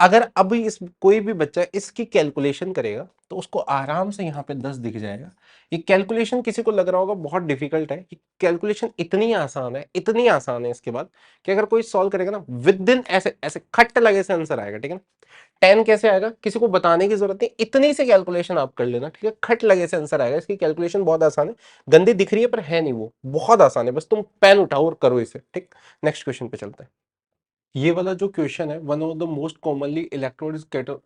अगर अभी इस कोई भी बच्चा इसकी कैलकुलेशन करेगा तो उसको आराम से यहाँ पे 10 दिख जाएगा। ये कैलकुलेशन किसी को लग रहा होगा बहुत डिफिकल्ट है, ये कैलकुलेशन इतनी आसान है, इतनी आसान है इसके बाद कि अगर कोई सॉल्व करेगा ना विद इन ऐसे ऐसे खट्ट लगे से आंसर आएगा। ठीक है ना, 10 कैसे आएगा किसी को बताने की जरूरत नहीं, इतनी सी कैलकुलेशन आप कर लेना। ठीक है, खट लगे से आंसर आएगा। इसकी कैलकुलेशन बहुत आसान है, गंदी दिख रही है पर है नहीं, वो बहुत आसान है, बस तुम पेन उठाओ और करो इसे। ठीक, नेक्स्ट क्वेश्चन पे चलते हैं। ये वाला जो क्वेश्चन है, one of the most commonly electrode is कैटो।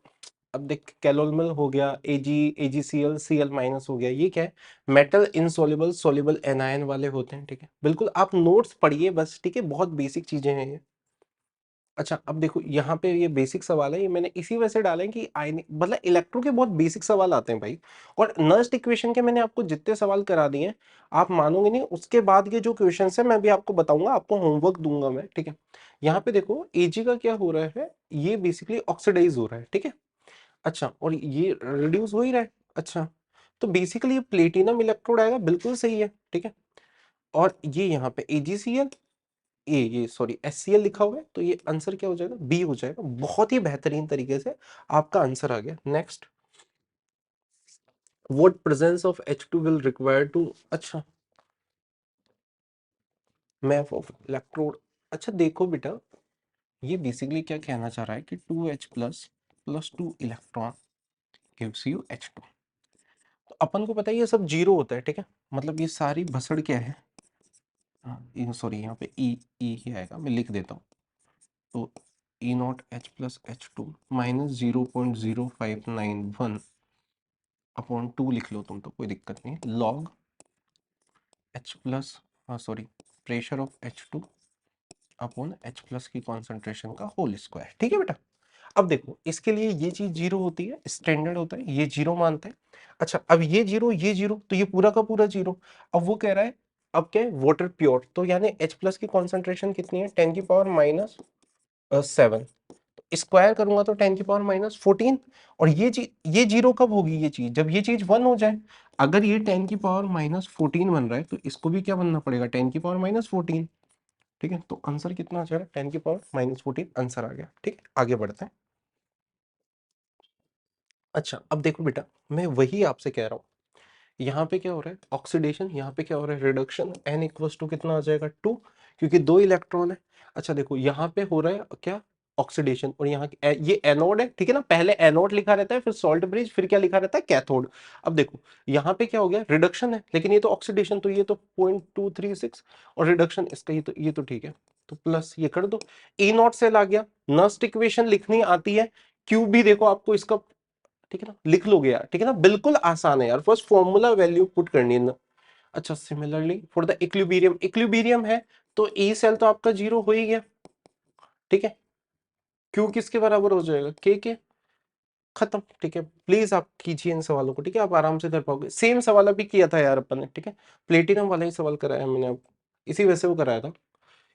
अब देख, कैलोमल हो गया, एजी एजीसीएल सीएल माइनस हो गया, ये क्या है, मेटल इनसॉल्युबल सॉल्युबल एनायन वाले होते हैं। ठीक है, बिल्कुल आप नोट्स पढ़िए बस। ठीक है, बहुत बेसिक चीजें हैं ये। अच्छा, अब देखो यहाँ पे ये बेसिक सवाल है, ये मैंने इसी वजह से डाला है कि आयन मतलब इलेक्ट्रो के बहुत बेसिक सवाल आते हैं भाई। और नर्स्ट इक्वेशन के मैंने आपको जितने सवाल करा दिए हैं, आप मानोगे नहीं, उसके बाद ये जो क्वेश्चन है मैं भी आपको बताऊंगा, आपको होमवर्क दूंगा मैं। ठीक है, यहाँ पे देखो एजी का क्या हो रहा है, ये बेसिकली ऑक्सीडाइज हो रहा है। ठीक है, अच्छा, और ये रिड्यूस हो ही रहा है। अच्छा, तो बेसिकली ये प्लेटिनम इलेक्ट्रोड आएगा, बिल्कुल सही है। ठीक है, और ये यहाँ पे एजीसीएल, ये सॉरी एचसीएल लिखा हुआ है, तो ये आंसर क्या हो जाएगा, बी हो जाएगा। बहुत ही बेहतरीन तरीके से आपका आंसर आ गया। Next, what presence of H2 will require to, अच्छा, मैप ऑफ इलेक्ट्रोड। अच्छा देखो बेटा, ये बेसिकली क्या कहना चाह रहा है कि 2H plus plus 2 electron gives you H2। तो अपन को पता है ये सब जीरो होता है। ठीक है, मतलब ये सारी भसड़ क्या है, सॉरी यहाँ पे ई ई ही आएगा, मैं लिख देता हूँ। तो E naught H plus H2 minus 0.0591 upon 2 लिख लो तुम, तो कोई दिक्कत नहीं है, लॉग एच प्लस, हाँ sorry, pressure of H2 upon H plus की कॉन्सेंट्रेशन का होल स्क्वायर। ठीक है बेटा, अब देखो इसके लिए ये चीज जीरो होती है, स्टैंडर्ड होता है, ये जीरो मानते हैं। अच्छा, अब ये जीरो तो ये पूरा का पूरा जीरो। अब वो कह रहा है, अब क्या है, वाटर प्योर, तो यानी H प्लस की कॉन्सेंट्रेशन कितनी है, 10⁻⁷ स्क्वायर करूंगा तो 10⁻⁻14। और ये जीरो कब होगी, ये चीज जब ये चीज वन हो जाए। अगर ये 10⁻⁻14 बन रहा है तो इसको भी क्या बनना पड़ेगा, 10⁻⁻14। ठीक है, तो आंसर कितना आ जाएगा, 10⁻⁻14 आंसर आ गया। ठीक है, आगे बढ़ते हैं। अच्छा, अब देखो बेटा, मैं वही आपसे कह रहा हूँ, यहाँ पे क्या हो रहा है, ऑक्सीडेशन, यहाँ पे क्या हो रहा है, रिडक्शन। एन इक्वल्स टू कितना आ जाएगा, 2, क्योंकि दो इलेक्ट्रॉन है। अच्छा देखो, यहाँ पे हो रहा है क्या, ऑक्सीडेशन, और यहाँ ये एनोड है। ठीक है ना, पहले एनोड लिखा रहता है, फिर सॉल्ट ब्रिज, फिर क्या लिखा रहता है, कैथोड। अब देखो यहाँ पे क्या हो गया, रिडक्शन है, लेकिन ये तो ऑक्सीडेशन, तो ये तो 0.236, और रिडक्शन इसका, ये तो ठीक है, तो प्लस ये कर दो। ई नॉट सेल आ गया, नस्ट इक्वेशन लिखनी आती है, क्यू भी देखो आपको इसका, ठीक है ना, लिख लोगे यार। ठीक है ना, बिल्कुल आसान है यार, बस फॉर्मूला वैल्यू पुट करनी है ना। अच्छा, similarly for the equilibrium, equilibrium है तो ए सेल तो आपका जीरो हो ही गया। ठीक है, क्यू किसके बराबर हो जाएगा, के, खत्म। ठीक है, प्लीज आप कीजिए इन सवालों को। ठीक है, आप आराम से कर पाओगे। सेम सवाल अभी किया था यार अपन ने। ठीक है, प्लेटिनम वाला ही सवाल कराया मैंने आपको, इसी वजह से वो कराया था।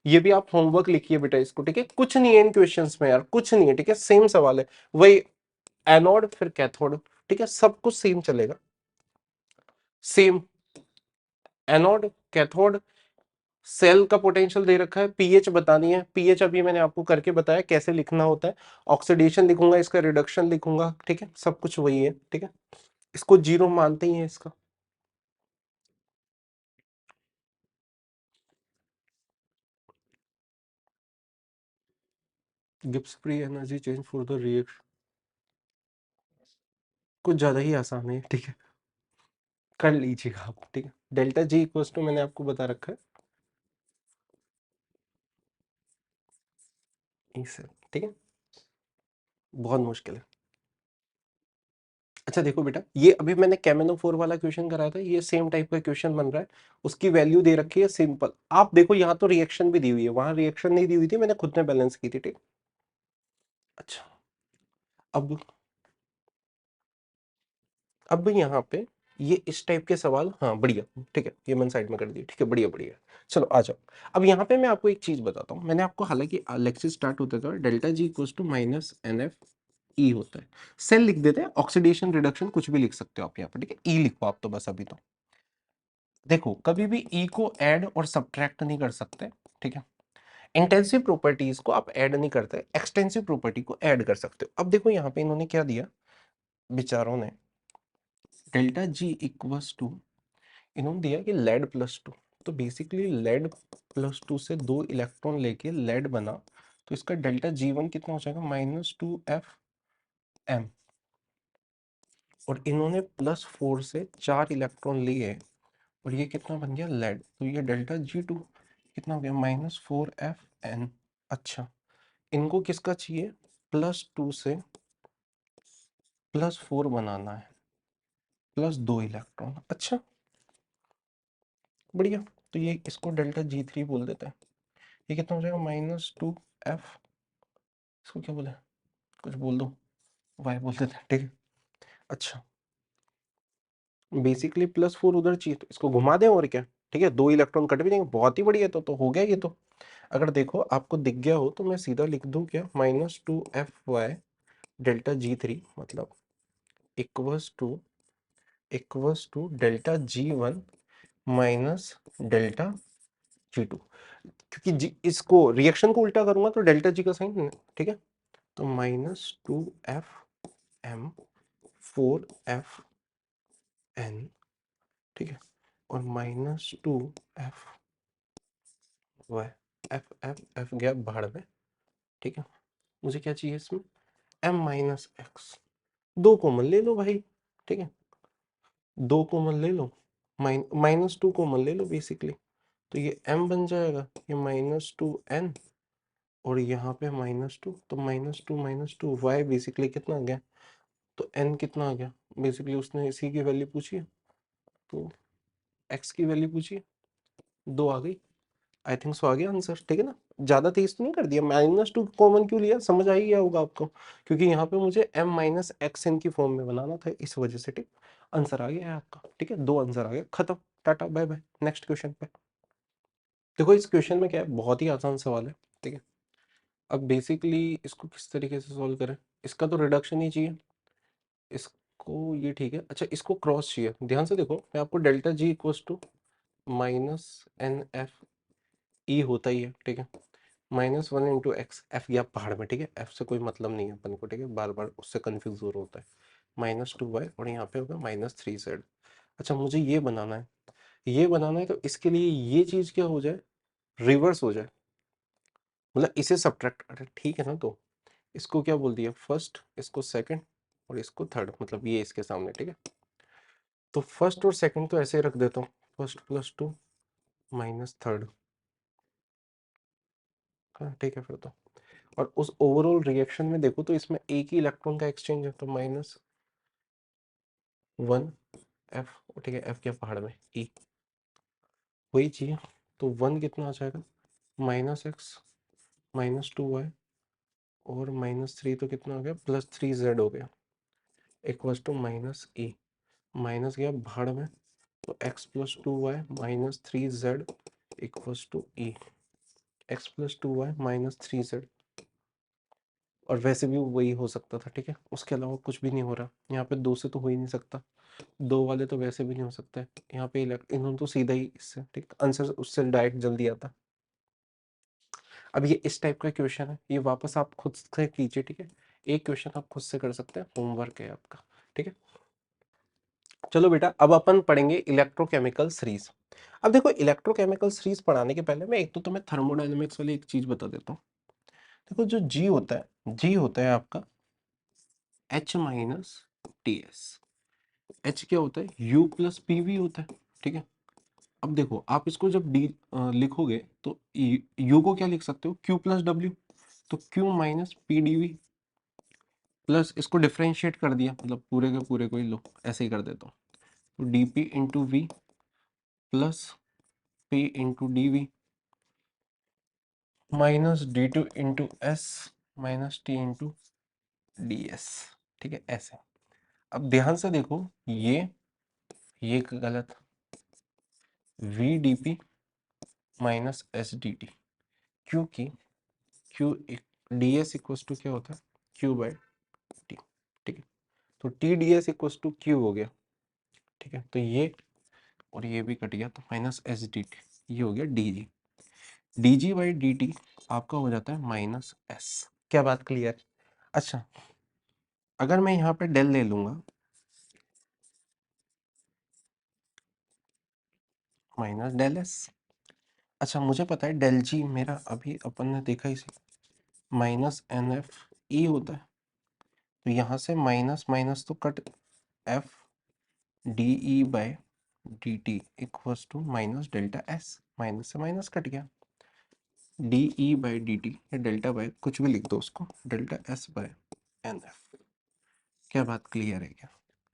ये भी आप होमवर्क लिखिए बेटा इसको। ठीक है, कुछ नहीं है इन क्वेश्चंस में यार, कुछ नहीं है। ठीक है, सेम सवाल है, वही एनोड फिर कैथोड। ठीक है, सब कुछ सेम चलेगा, सेम एनोड कैथोड। सेल का पोटेंशियल दे रखा है, पीएच बतानी है, पीएच अभी मैंने आपको करके बताया कैसे लिखना होता है। ऑक्सीडेशन लिखूंगा, इसका रिडक्शन लिखूंगा। ठीक है, सब कुछ वही है। ठीक है, इसको जीरो मानते ही है इसका। Gibbs free energy change for the reaction, कुछ ज्यादा ही आसान है। ठीक है, कर लीजिएगा आप। ठीक है, डेल्टा जी इक्वल्स टू मैंने आपको बता रखा है, इससे। ठीक है, बहुत मुश्किल है। अच्छा देखो बेटा, ये अभी मैंने कैमेनोफोर वाला क्वेश्चन कराया था, ये सेम टाइप का क्वेश्चन बन रहा है। उसकी वैल्यू दे रखी है सिंपल, आप देखो यहाँ तो रिएक्शन भी दी हुई है, वहां रिएक्शन नहीं दी हुई थी, मैंने खुद ने बैलेंस की थी। ठीक, अच्छा, अब यहाँ पे ये इस टाइप के सवाल, हाँ बढ़िया। ठीक है, ये मैंने साइड में कर दिया। ठीक है, बढ़िया बढ़िया। चलो आ जाओ। अब यहाँ पे मैं आपको एक चीज बताता हूँ, मैंने आपको, हालांकि लेक्चर स्टार्ट होता था delta G equals to minus N F E होता है, सेल लिख देते हैं, ऑक्सीडेशन रिडक्शन कुछ भी लिख सकते हो आप यहाँ पे। ठीक है, ई लिखो आप तो बस अभी तो। देखो कभी भी ई को ऐड और सब्ट्रैक्ट नहीं कर सकते। ठीक है, इंटेंसिव प्रॉपर्टीज को आप ऐड नहीं करते, एक्सटेंसिव प्रॉपर्टी को ऐड कर सकते हो। अब देखो यहाँ पे इन्होंने क्या दिया विचारों ने, डेल्टा जी इक्वल्स टू, इन्होंने दिया कि लेड प्लस टू, तो बेसिकली लेड प्लस टू से 2 इलेक्ट्रॉन लेके लेड बना, तो इसका डेल्टा जी वन कितना हो जाएगा -2f m। और इन्होंने +4 से 4 इलेक्ट्रॉन लिए और ये कितना बन गया लेड, तो ये डेल्टा जी टू कितना हो गया -4f n। अच्छा, इनको किसका चाहिए, +2 से +4 बनाना है, +2 इलेक्ट्रॉन। अच्छा बढ़िया, तो ये इसको डेल्टा जी थ्री बोल देते हैं। ये कितना हो जाएगा -2f, इसको क्या बोले, कुछ बोल दो, वाई बोल देते हैं, ठीक है। अच्छा, बेसिकली +4 उधर चाहिए तो इसको घुमा दें और क्या, ठीक है, 2 इलेक्ट्रॉन कट भी जाएंगे, बहुत ही बढ़िया। तो हो गया ये तो। अगर देखो आपको दिख गया हो तो मैं सीधा लिख दूं क्या, -2fy डेल्टा जी थ्री, मतलब equals to delta G one minus delta G two, क्योंकि जी इसको रिएक्शन को उल्टा करूंगा तो डेल्टा जी का साइन, ठीक है, तो -2f m 4f n, ठीक है, और -2f y, f गया भाड़ में, ठीक है। मुझे क्या चाहिए इसमें, m-x, 2 कॉमन ले लो भाई, ठीक है, 2 कॉमन ले लो, -2 कॉमन ले लो बेसिकली, तो ये m बन जाएगा, ये -2n, और यहाँ पे -2, तो -2 y बेसिकली कितना आ गया, तो n कितना आ गया, बेसिकली उसने इसी की वैल्यू पूछी है, तो x की वैल्यू पूछी है, 2 आ गई। आई थिंक सो आ गया आंसर, ठीक है ना। ज्यादा तेज तो नहीं कर दिया, -2 कॉमन क्यों लिया समझ आ ही गया होगा आपको, क्योंकि यहाँ पे मुझे m-xn की फॉर्म में बनाना था, इस वजह से, ठीक। आंसर आ गया है आपका, ठीक है, 2 आंसर आ गया, खत्म, टाटा बाय बाय, नेक्स्ट क्वेश्चन पे। देखो इस क्वेश्चन में क्या है, बहुत ही आसान सवाल है, ठीक है। अब बेसिकली इसको किस तरीके से सॉल्व करें, इसका तो रिडक्शन ही चाहिए, इसको ये ठीक है। अच्छा, इसको क्रॉस चाहिए, ध्यान से देखो, मैं आपको delta G equals to -nf E होता ही है, ठीक है, -1 इंटू एक्स, एफ गया पहाड़ में, ठीक है, एफ से कोई मतलब नहीं है अपन को, ठीक है, बार बार उससे कंफ्यूज हो होता है, -2y, और यहाँ पे होगा -3z। अच्छा, मुझे ये बनाना है, ये बनाना है, तो इसके लिए ये चीज क्या हो जाए, रिवर्स हो जाए, मतलब इसे सब्ट्रैक्ट, अरे ठीक है ना, तो इसको क्या बोल दिया फर्स्ट, इसको सेकंड, और इसको थर्ड, मतलब ये इसके सामने, ठीक है। तो फर्स्ट और सेकंड तो ऐसे ही रख देता हूँ, फर्स्ट +2 माइनस थर्ड, हाँ ठीक है फिर तो। और उस ओवरऑल रिएक्शन में देखो तो इसमें एक ही इलेक्ट्रॉन का एक्सचेंज है, तो -1 एफ, ठीक है, एफ क्या पहाड़ में ई, वही चाहिए, तो 1 कितना आ जाएगा, -x -2y, और -3 तो कितना हो गया, +3z हो गया, इक्वल्स टू -e, माइनस गया भाड़ में, तो x+2y -3z equals to e, x+2y -3z, और वैसे भी वही हो सकता था, ठीक है, उसके अलावा कुछ भी नहीं हो रहा, यहाँ पे 2 से तो हो ही नहीं सकता, 2 वाले तो वैसे भी नहीं हो सकते, यहाँ पे इन्होंने तो सीधा ही इससे, ठीक, आंसर उससे डायरेक्ट जल्दी आता। अब ये इस टाइप का क्वेश्चन है, ये वापस आप खुद से कीजिए, ठीक है, एक क्वेश्चन आप खुद से कर सकते हैं, होमवर्क है आपका, ठीक है। चलो बेटा, अब अपन पढ़ेंगे इलेक्ट्रोकेमिकल सीरीज। अब देखो इलेक्ट्रोकेमिकल सीरीज पढ़ाने के पहले मैं एक तो तुम्हें थर्मोडायनेमिक्स वाली एक चीज बता देता हूँ। देखो जो जी होता है, जी होता है आपका H-TS, H क्या होता है, U+PV होता है, ठीक है। अब देखो आप इसको जब डी लिखोगे तो U को क्या लिख सकते हो, Q+W, तो Q-PdV, प्लस इसको डिफ्रेंशिएट कर दिया, मतलब पूरे के पूरे को ही लो, ऐसे ही कर देता हूँ, तो dP/V plus P/dV -d2/s -t/ds, ठीक है, ऐसे। अब ध्यान से देखो, ये गलत, VdP -SdT, क्योंकि Q ds इक्वल्स टू क्या होता है, Q/T, ठीक है, तो TdS इक्वल्स टू Q हो गया, ठीक है, तो ये और ये भी कट गया, तो -SdT, ये हो गया dG। dg/dt आपका हो जाता है माइनस एस। क्या बात क्लियर? अच्छा, अगर मैं यहाँ पे डेल ले लूंगा माइनस डेल एस। अच्छा, मुझे पता है डेल जी मेरा अभी अपन ने देखा इसे माइनस एन एफ ई होता है, तो यहाँ से माइनस माइनस तो cut, F D E by D T equals to minus delta S, minus से माइनस कट गया, D E by D T या डेल्टा बाय कुछ भी लिख दो उसको, delta S by N F. क्या बात क्लियर है क्या?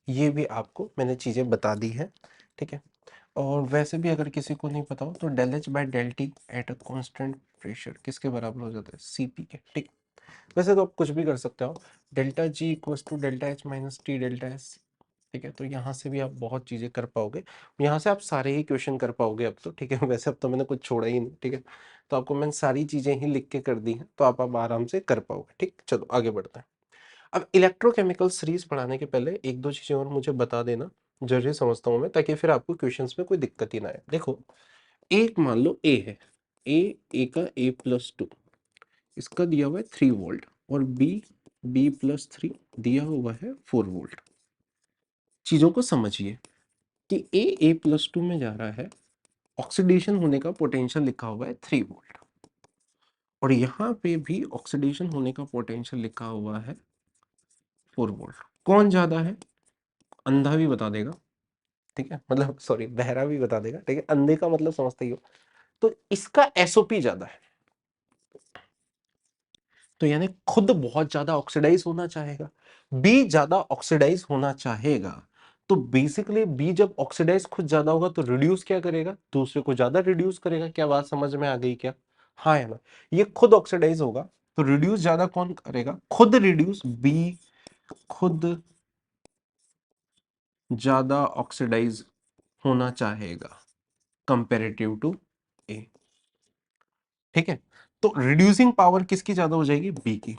ये भी आपको मैंने चीज़ें बता दी है, ठीक है। और वैसे भी अगर किसी को नहीं पता हो तो del H by del T at a constant pressure किसके बराबर हो जाता है? सीपी के, ठीक। वैसे तो आप कुछ भी कर सकते हो, delta G equals to delta H minus T delta S, ठीक है। तो यहाँ से भी आप बहुत चीज़ें कर पाओगे, यहाँ से आप सारे ही क्वेश्चन कर पाओगे अब तो, ठीक है। वैसे अब तो मैंने कुछ छोड़ा ही नहीं, ठीक है। तो आपको मैंने सारी चीज़ें ही लिख के कर दी हैं, तो आप आराम से कर पाओगे, ठीक। चलो आगे बढ़ते हैं। अब इलेक्ट्रोकेमिकल सीरीज पढ़ाने के पहले एक दो चीज़ें और मुझे बता देना, जरूरी समझता हूँ मैं, ताकि फिर आपको क्वेश्चंस में कोई दिक्कत ही ना आए। देखो, एक मान लो ए है, ए का A+2 इसका दिया हुआ है 3 वोल्ट, और B+3 दिया हुआ है 4 वोल्ट। चीजों को समझिए कि A+2 में जा रहा है, ऑक्सीडेशन होने का पोटेंशियल लिखा हुआ है 3 वोल्ट, और यहाँ पे भी ऑक्सीडेशन होने का पोटेंशियल लिखा हुआ है 4 वोल्ट। कौन ज्यादा है? अंधा भी बता देगा, ठीक है, मतलब सॉरी बहरा भी बता देगा, ठीक है। अंधे का मतलब समझते ही हो। तो इसका एसओपी ज्यादा है, तो यानी खुद बहुत ज्यादा ऑक्सीडाइज होना चाहेगा, बी ज्यादा ऑक्सीडाइज होना चाहेगा। तो बेसिकली बी जब ऑक्सीडाइज खुद ज्यादा होगा तो रिड्यूस क्या करेगा? दूसरे को ज्यादा रिड्यूस करेगा। क्या बात समझ में आ गई क्या? हाँ है ना। ये खुद ऑक्सीडाइज होगा तो रिड्यूस ज्यादा कौन करेगा? खुद रिड्यूस बी खुद ज्यादा ऑक्सीडाइज होना चाहेगा कंपेरेटिव टू ए, ठीक है। तो रिड्यूसिंग पावर किसकी ज्यादा हो जाएगी? बी की।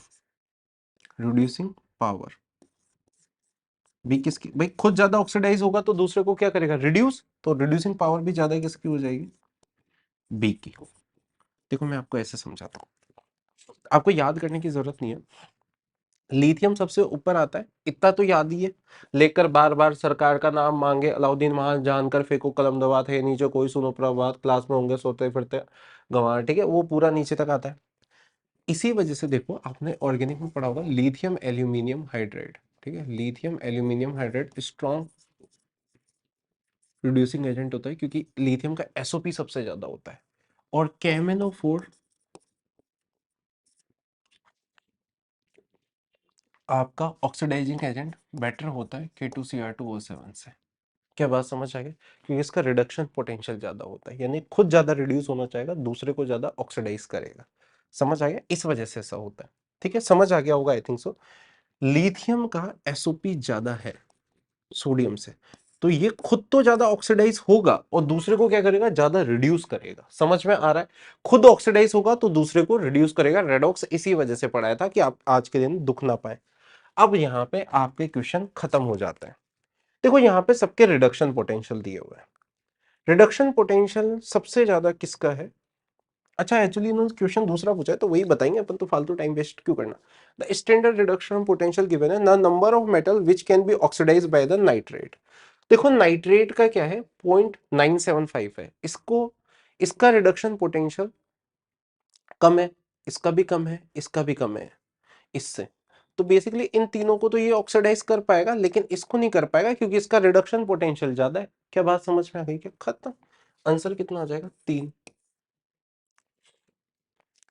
रिड्यूसिंग पावर बी किसकी? भाई खुद ज्यादा ऑक्सीडाइज होगा तो दूसरे को क्या करेगा? रिड्यूस। तो रिड्यूसिंग पावर भी ज्यादा किसकी हो जाएगी? बी की। देखो मैं आपको ऐसे समझाता हूँ, आपको याद करने की जरूरत नहीं है। लिथियम सबसे ऊपर आता है, इतना तो याद ही है। लेकर बार बार सरकार का नाम मांगे, अलाउद्दीन महान जानकर फेंको कलम दबाते है नीचे, कोई सुनो प्रभात, क्लास में होंगे सोते फिरते गंवार, ठीक है। वो पूरा नीचे तक आता है। इसी वजह से देखो, आपने ऑर्गेनिक में पढ़ा होगा लिथियम एल्यूमिनियम हाइड्राइड, ठीक है। Lithium aluminium hydride strong reducing agent होता है, क्योंकि लिथियम का एसओपी सबसे ज्यादा होता है। और KMnO4 आपका ऑक्सीडाइजिंग एजेंट बेटर होता है K2Cr2O7 से। क्या बात समझ आ गई? क्योंकि इसका रिडक्शन पोटेंशियल ज्यादा होता है, यानी खुद ज्यादा रिड्यूस होना चाहेगा, दूसरे को ज्यादा ऑक्सीडाइज करेगा। समझ आ गया? इस वजह से ऐसा होता है, ठीक है। समझ आ गया होगा आई थिंक सो। लिथियम का एसओपी ज्यादा है सोडियम से, तो ये खुद तो ज्यादा ऑक्सीडाइज होगा और दूसरे को क्या करेगा? ज्यादा रिड्यूस करेगा। समझ में आ रहा है? खुद ऑक्सीडाइज होगा तो दूसरे को रिड्यूस करेगा। रेडॉक्स इसी वजह से पढ़ाया था कि आप आज के दिन दुख ना पाए। अब यहाँ पे आपके क्वेश्चन खत्म हो जाते हैं। देखो यहाँ पे सबके रिडक्शन पोटेंशियल दिए हुए हैं। रिडक्शन पोटेंशियल सबसे ज्यादा किसका है? अच्छा, एक्चुअली इन्होंने क्वेश्चन दूसरा पूछा है तो वही बताएंगे अपन, तो फालतू टाइम वेस्ट क्यों करना। The standard reduction potential given है, the number of metal which can be oxidize by the nitrate. देखो नाइट्रेट का क्या है? 0.975 है। इसको, इसका रिडक्शन पोटेंशियल कम है, इसका भी कम है, इसका भी कम है इससे। तो बेसिकली इन तीनों को तो ये ऑक्सीडाइज कर पाएगा, लेकिन इसको नहीं कर पाएगा क्योंकि इसका रिडक्शन पोटेंशियल ज्यादा है। क्या बात समझ में आ गई क्या? खत्म। आंसर कितना आ जाएगा? 3।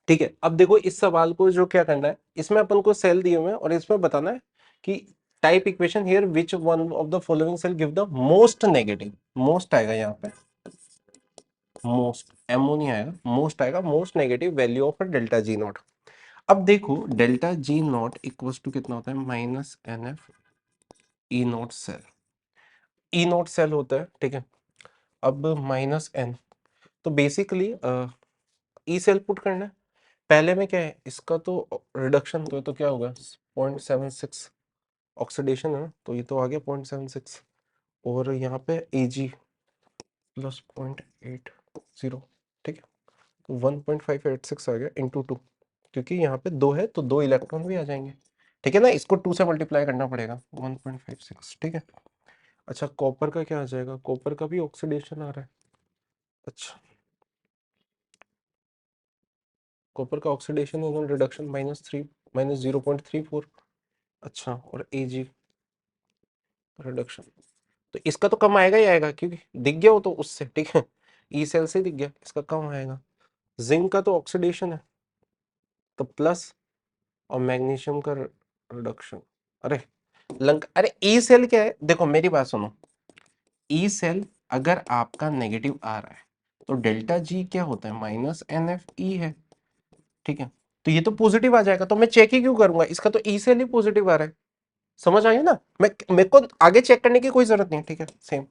ठीक है। अब देखो इस सवाल को जो क्या करना है, इसमें अपन को सेल दिए हुए हैं और इसमें बताना है कि type equation here which one of the following cell give the most negative. Most आएगा यहाँ पे, मोस्ट एमओ नहीं आएगा, मोस्ट आएगा, most negative value of delta G naught. अब देखो delta G naught equals to कितना होता है? Minus N F E naught cell. E naught cell होता है, ठीक है। अब माइनस एन, तो बेसिकली ई सेल पुट करना है। पहले में क्या है इसका? तो रिडक्शन तो क्या होगा? 0.76 ऑक्सीडेशन है ना, तो ये तो आ गया 0.76, और यहाँ पे Ag प्लस 0.80, ठीक है। तो 1.586 आ गया इंटू 2, क्योंकि यहाँ पे 2 है तो 2 इलेक्ट्रॉन भी आ जाएंगे, ठीक है ना। इसको 2 से मल्टीप्लाई करना पड़ेगा, 1.56, ठीक है। अच्छा कॉपर का क्या आ जाएगा, कॉपर का भी ऑक्सीडेशन आ रहा है। अच्छा कॉपर का ऑक्सीडेशन एंड रिडक्शन -0.34। अच्छा और एजी रिडक्शन, तो इसका तो कम आएगा ही आएगा क्योंकि दिख गया वो तो उससे, ठीक है। ई सेल से दिख गया, इसका कम आएगा। जिंक का तो ऑक्सीडेशन है तो प्लस, और मैग्नीशियम का रिडक्शन। अरे अरे ई सेल क्या है, देखो मेरी बात सुनो। ई सेल अगर आपका नेगेटिव आ रहा है तो डेल्टा जी क्या होता है, -NF है, ठीक है। तो ये तो पॉजिटिव आ जाएगा, तो मैं चेक ही क्यों करूंगा, इसका तो ई सेल ही पॉजिटिव आ रहा है। समझ आई ना, मैं मेरे को आगे चेक करने की कोई जरूरत नहीं है, ठीक है। सेम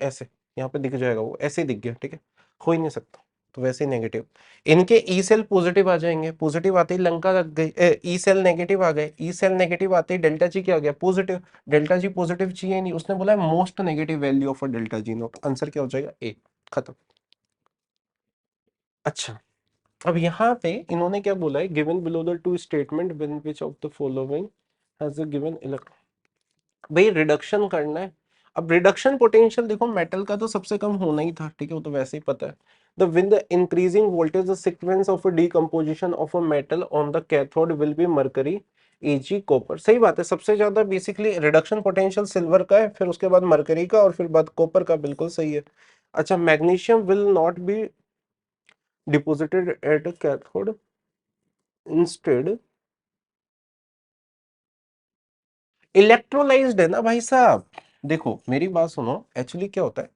ऐसे यहाँ पे दिख जाएगा, वो ऐसे ही दिख गया, ठीक है। हो ही नहीं सकता, तो वैसे ही नेगेटिव। इनके ई सेल पॉजिटिव आ जाएंगे, पॉजिटिव आते ही लंका लग गई, ई सेल नेगेटिव आ गए, ई सेल नेगेटिव आते ही डेल्टा जी क्या आ गया, पॉजिटिव। डेल्टा जी पॉजिटिव चाहिए नहीं, उसने बोला most negative value of delta ji note, answer क्या हो जाएगा ए, खत्म। अच्छा अब यहाँ पे इन्होंने क्या बोला है, given below the two statement when which of the following has a given electron. भाई रिडक्शन करना है। अब रिडक्शन पोटेंशियल देखो, मेटल का तो सबसे कम होना ही था, ठीक है, वो तो वैसे ही पता है। The with the increasing voltage the sequence of a decomposition of a metal on the cathode will be mercury AG copper. सही बात है, सबसे ज्यादा बेसिकली रिडक्शन पोटेंशियल सिल्वर का है, फिर उसके बाद मरकरी का, और फिर बाद कॉपर का, बिल्कुल सही है। अच्छा magnesium will not be deposited at cathode instead, electrolysed है ना भाई साहब। देखो मेरी बात सुनो, एक्चुअली क्या होता है,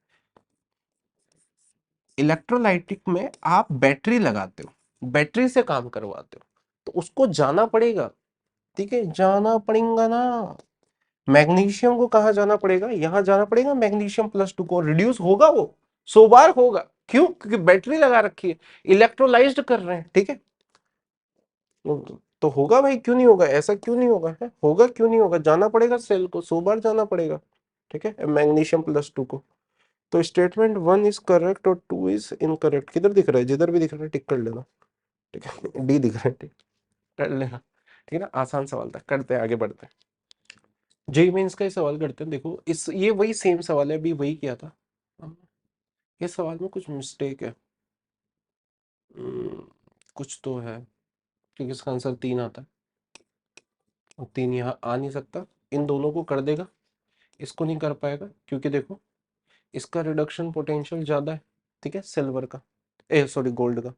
इलेक्ट्रोलाइटिक में आप बैटरी लगाते हो, बैटरी से काम करवाते हो, तो उसको जाना पड़ेगा, ठीक है, जाना पड़ेगा ना। मैग्नीशियम को कहाँ जाना पड़ेगा, यहां जाना पड़ेगा, मैग्नीशियम +2 को रिड्यूस होगा वो, 100 बार होगा। क्यों, क्योंकि बैटरी लगा रखी है, इलेक्ट्रोलाइज्ड कर रहे हैं, ठीक है। तो होगा भाई, क्यों नहीं होगा, ऐसा क्यों नहीं होगा है, होगा क्यों नहीं होगा, जाना पड़ेगा सेल को, 100 बार जाना पड़ेगा, ठीक है, मैग्नीशियम +2 को। तो स्टेटमेंट 1 इज करेक्ट और 2 इज इनकरेक्ट। किधर दिख रहा है, जिधर भी दिख रहा है टिक कर लेना, ठीक है। डी दिख रहा है, टिक कर लेना, ठीक है ना। आसान सवाल था, करते हैं आगे बढ़ते हैं। जेई मेंस का ही सवाल करते हैं। देखो इस ये वही सेम सवाल है, अभी वही किया था। इस सवाल में कुछ मिस्टेक है, कुछ तो है, क्योंकि इसका आंसर 3 आता है और 3 यहाँ आ नहीं सकता। इन दोनों को कर देगा, इसको नहीं कर पाएगा, क्योंकि देखो इसका रिडक्शन पोटेंशियल ज्यादा है, ठीक है, सिल्वर का, ए सॉरी गोल्ड का।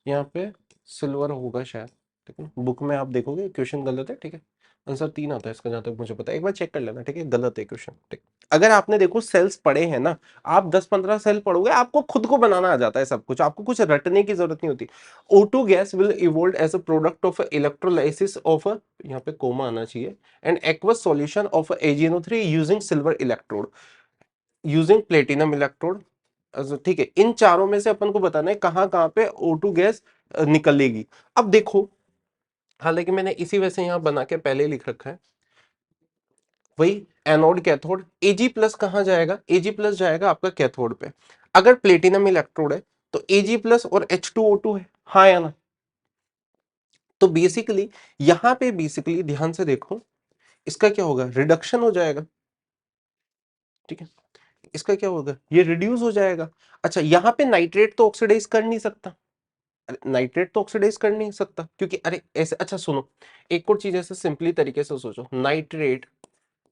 यहाँ पे सिल्वर होगा शायद, ठीक है ना, बुक में आप देखोगे क्वेश्चन गलत है, ठीक है। आंसर 3 आता है इसका, जहां तक मुझे पता है, एक बार चेक कर लेना, ठीक है, गलत है क्वेश्चन, ठीक। अगर आपने देखो सेल्स पढ़े हैं ना, आप 10-15 सेल पढ़ोगे, आपको खुद को बनाना आ जाता है सब कुछ, आपको कुछ रटने की जरूरत नहीं होती। O2 gas will evolve as a product of electrolysis of, यहाँ पे कोमा आना चाहिए, and aqueous solution of AgNO3 using silver electrode, using platinum electrode. ठीक है, इन चारों में से अपन को बताना है कहां कहां पे O2 गैस निकलेगी। अब देखो, हालांकि मैंने इसी वजह से यहां बना के पहले ही लिख रखा है, वही एनोड कैथोड, Ag+ कहां जाएगा, Ag+ जाएगा आपका कैथोड पे। अगर प्लेटिनम इलेक्ट्रोड है तो Ag+ और H2O2 है, हाँ या ना। तो बेसिकली यहां पे बेसिकली ध्यान से देखो, इसका क्या होगा, रिडक्शन हो जाएगा, ठीक है। इसका क्या होगा, ये रिड्यूस हो जाएगा। अच्छा यहाँ पे नाइट्रेट तो ऑक्सीडाइज कर नहीं सकता, अरे नाइट्रेट तो ऑक्सीडाइज कर नहीं सकता, क्योंकि अरे ऐसे, अच्छा सुनो, एक और चीज ऐसे सिंपली तरीके से सोचो, नाइट्रेट,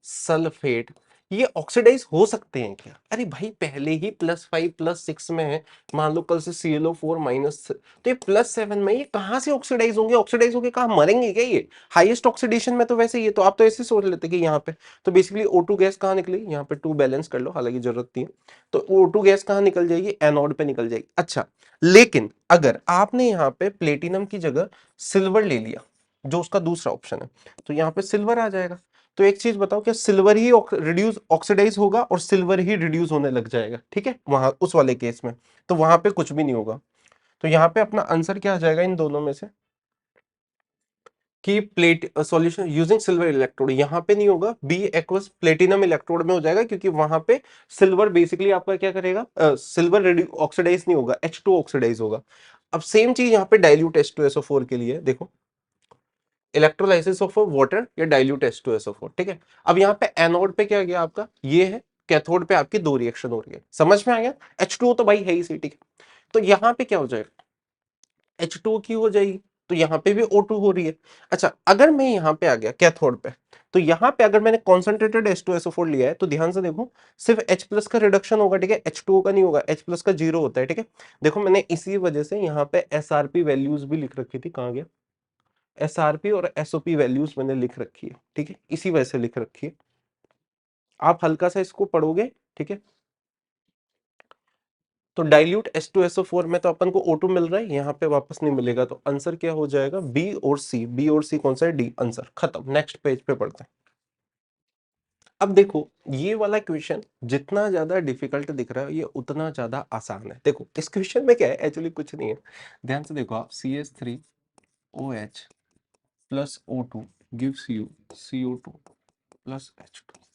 सल्फेट, ये ऑक्सीडाइज हो सकते हैं क्या, अरे भाई पहले ही +5 +6 में है, मान लो कल से ClO4-, तो ये +7 में, ये कहां से ऑक्सीडाइज होंगे, ऑक्सीडाइज होंगे कहां, मरेंगे क्या ये, हाईएस्ट ऑक्सीडेशन में तो वैसे ये, तो आप तो ऐसे सोच लेते कि यहाँ पे, तो बेसिकली O2 गैस कहां निकली, यहाँ पे 2 बैलेंस कर लो, हालांकि जरूरत नहीं है। तो O2 गैस कहां निकल जाएगी, एनोड पे निकल जाएगी। अच्छा लेकिन अगर आपने यहाँ पे प्लेटिनम की जगह सिल्वर ले लिया, जो उसका दूसरा ऑप्शन है, तो यहाँ पे सिल्वर आ जाएगा। तो एक चीज बताओ, क्या सिल्वर ही रिड्यूस ऑक्सीडाइज होगा और सिल्वर ही रिड्यूस होने लग जाएगा, ठीक है, वहां उस वाले केस में, तो वहां पे कुछ भी नहीं होगा। तो यहाँ पे अपना आंसर क्या आ जाएगा इन दोनों में से, कि plate solution using silver electrode, यहाँ पे नहीं होगा, बी एक्वस प्लेटिनम इलेक्ट्रोड में हो जाएगा, क्योंकि वहां पे सिल्वर बेसिकली आपका क्या करेगा, सिल्वर ऑक्सीडाइज नहीं होगा, H2 ऑक्सीडाइज होगा। अब सेम चीज यहाँ पे डाइल्यूट H2SO4 के लिए देखो, इलेक्ट्रोलाइसिस ऑफ वाटर या डाइल्यूट H2SO4, ठीक है। अब यहाँ पे एनोड पे क्या गया आपका, ये है, कैथोड पे आपकी दो रिएक्शन हो रही है, समझ में आ गया। H2O तो भाई है ही सी, ठीक है। तो यहाँ पे क्या हो जाएगा, H2O की हो जाएगी, तो यहाँ पे भी O2 हो रही है। अच्छा, अगर मैं यहाँ पे आ गया कैथोड पे, तो यहाँ पे अगर मैंने कॉन्सेंट्रेटेड H2SO4 लिया है, तो ध्यान से देखो, सिर्फ H प्लस का रिडक्शन होगा, ठीक है, H2O का नहीं होगा, H प्लस का जीरो होता है, ठीक है। देखो मैंने इसी वजह से यहाँ पे SRP वैल्यूज भी लिख रखी थी, कहाँ गया, SRP और SOP वैल्यूज मैंने लिख रखी है, ठीक है, इसी वजह से लिख रखी है। आप हल्का सा इसको पढ़ोगे, ठीक है। तो डाइल्यूट H2SO4 में तो अपन को O2 मिल रहा है, यहाँ पे वापस नहीं मिलेगा, तो आंसर क्या हो जाएगा, बी और सी। बी और सी कौन सा है, डी, आंसर खत्म। नेक्स्ट पेज पे पढ़ते हैं। अब देखो ये वाला क्वेश्चन जितना ज्यादा डिफिकल्ट दिख रहा है, ये उतना ज्यादा आसान है। देखो इस क्वेश्चन में क्या है, एक्चुअली कुछ नहीं है, ध्यान से देखो आप, CH3OH plus O2 gives you CO2 plus H2।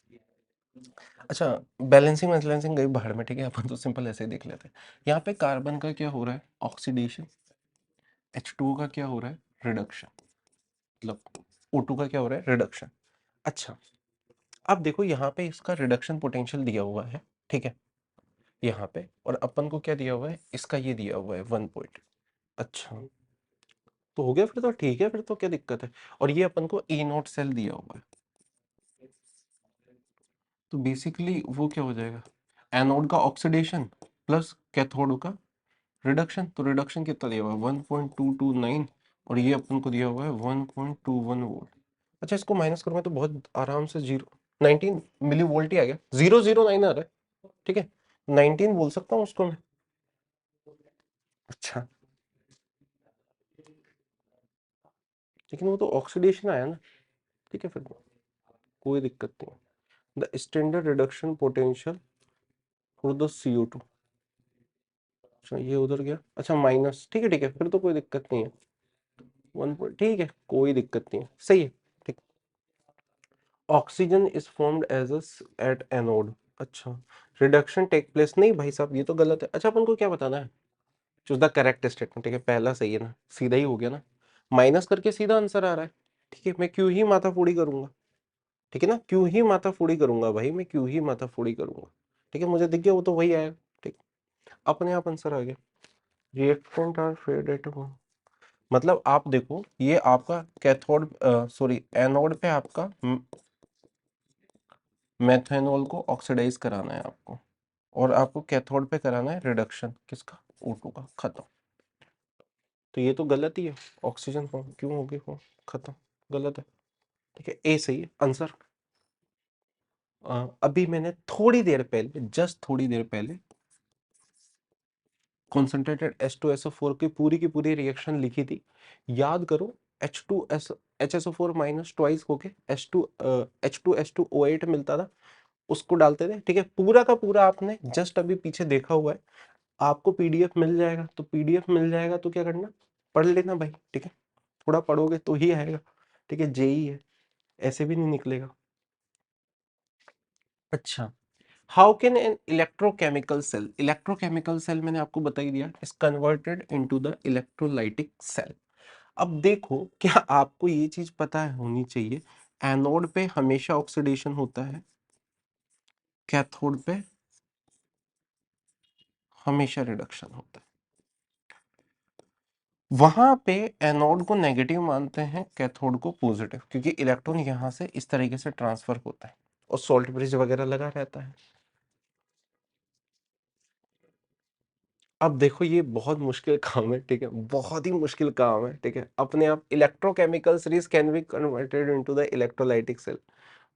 अच्छा, बैलेंसिंग बैलेंसिंग गई बाहर में, ठीक है, अपन तो सिंपल ऐसे ही देख लेते हैं। यहाँ पे कार्बन का क्या हो रहा है, ऑक्सीडेशन, H2O का क्या हो रहा है, रिडक्शन, मतलब O2 का क्या हो रहा है, रिडक्शन। अच्छा, अब देखो यहाँ पे इसका रिडक्शन पोटेंशियल दिया हुआ है, ठीक है, यहाँ पे, और अपन को क्या दिया हुआ है, इसका ये दिया हुआ है 1 पॉइंट। अच्छा, तो हो गया फिर, तो ठीक है, फिर तो क्या दिक्कत है। और ये अपन को E0 सेल दिया हुआ है, तो बेसिकली वो क्या हो जाएगा, एनोड का ऑक्सीडेशन प्लस कैथोड का रिडक्शन। तो रिडक्शन कितना दिया हुआ है, 1.229, और ये अपन को दिया हुआ है 1.21 वोल्ट। अच्छा, इसको माइनस करूंगा तो बहुत आराम से 19 मिली वोल्ट ही आ गया, 009 आ रहा है, ठीक है, 19 बोल सकता हूँ उसको मैं। अच्छा, लेकिन वो तो ऑक्सीडेशन आया ना, ठीक है, फिर कोई दिक्कत नहीं। The standard reduction potential for the CO2। अच्छा, ये उधर गया, अच्छा माइनस, ठीक है ठीक है, फिर तो कोई दिक्कत नहीं है, 1 पॉइंट, ठीक है, कोई दिक्कत नहीं है, सही है, ठीक। Oxygen is formed as at anode. अच्छा, रिडक्शन टेक प्लेस, नहीं भाई साहब ये तो गलत है। अच्छा, अपन को क्या बताना है, चूज द करेक्ट स्टेटमेंट, ठीक है, पहला सही है ना, सीधा ही हो गया ना, माइनस करके सीधा आंसर आ रहा है, ठीक है, मैं क्यों ही माथा फोड़ी करूंगा, ठीक है ना, क्यों ही माथा फोड़ी करूंगा भाई, मैं क्यों ही माथा फोड़ी करूंगा, ठीक है, मुझे दिख गया वो तो वही आएगा, ठीक, अपने आप आंसर आ गया। रिएक्टेंट आर फेड एट, मतलब आप देखो ये आपका कैथोड, सॉरी एनोड पे आपका मेथेनॉल को ऑक्सीडाइज कराना है आपको, और आपको कैथोड पे कराना है रिडक्शन किसका, O2 का, खत्म। तो ये तो गलत ही है, ऑक्सीजन फॉर्म क्यों होगी फॉर्म, खत्म, गलत है, ठीक है, ए सही है आंसर। अभी मैंने थोड़ी देर पहले, जस्ट थोड़ी देर पहले कॉन्सेंट्रेटेड H2SO4 की पूरी रिएक्शन लिखी थी, याद करो, H2S HSO4 माइनस ट्वाइस होके H2H2OH मिलता था, उसको डालते थे, ठीक है, पूरा का पूरा आपने जस्ट अभी पीछे देखा हुआ है। आपको पीडीएफ मिल जाएगा, तो पीडीएफ मिल जाएगा तो क्या करना, पढ़ लेना भाई, ठीक है, थोड़ा पढ़ोगे तो ही आएगा, ठीक है, जेई है, ऐसे भी नहीं निकलेगा। अच्छा, how can an electrochemical cell मैंने आपको बता ही दिया, is converted into the electrolytic cell. अब देखो, क्या आपको ये चीज पता है, होनी चाहिए, एनोड पे हमेशा ऑक्सीडेशन होता है, कैथोड पे हमेशा रिडक्शन होता है। वहां पे एनोड को नेगेटिव मानते हैं, कैथोड को पॉजिटिव, क्योंकि इलेक्ट्रॉन यहां से इस तरीके से ट्रांसफर होता है, और सॉल्ट ब्रिज वगैरह लगा रहता है। अब देखो ये बहुत मुश्किल काम है, ठीक है, बहुत ही मुश्किल काम है, ठीक है, अपने आप electrochemical series can be converted into the electrolytic cell.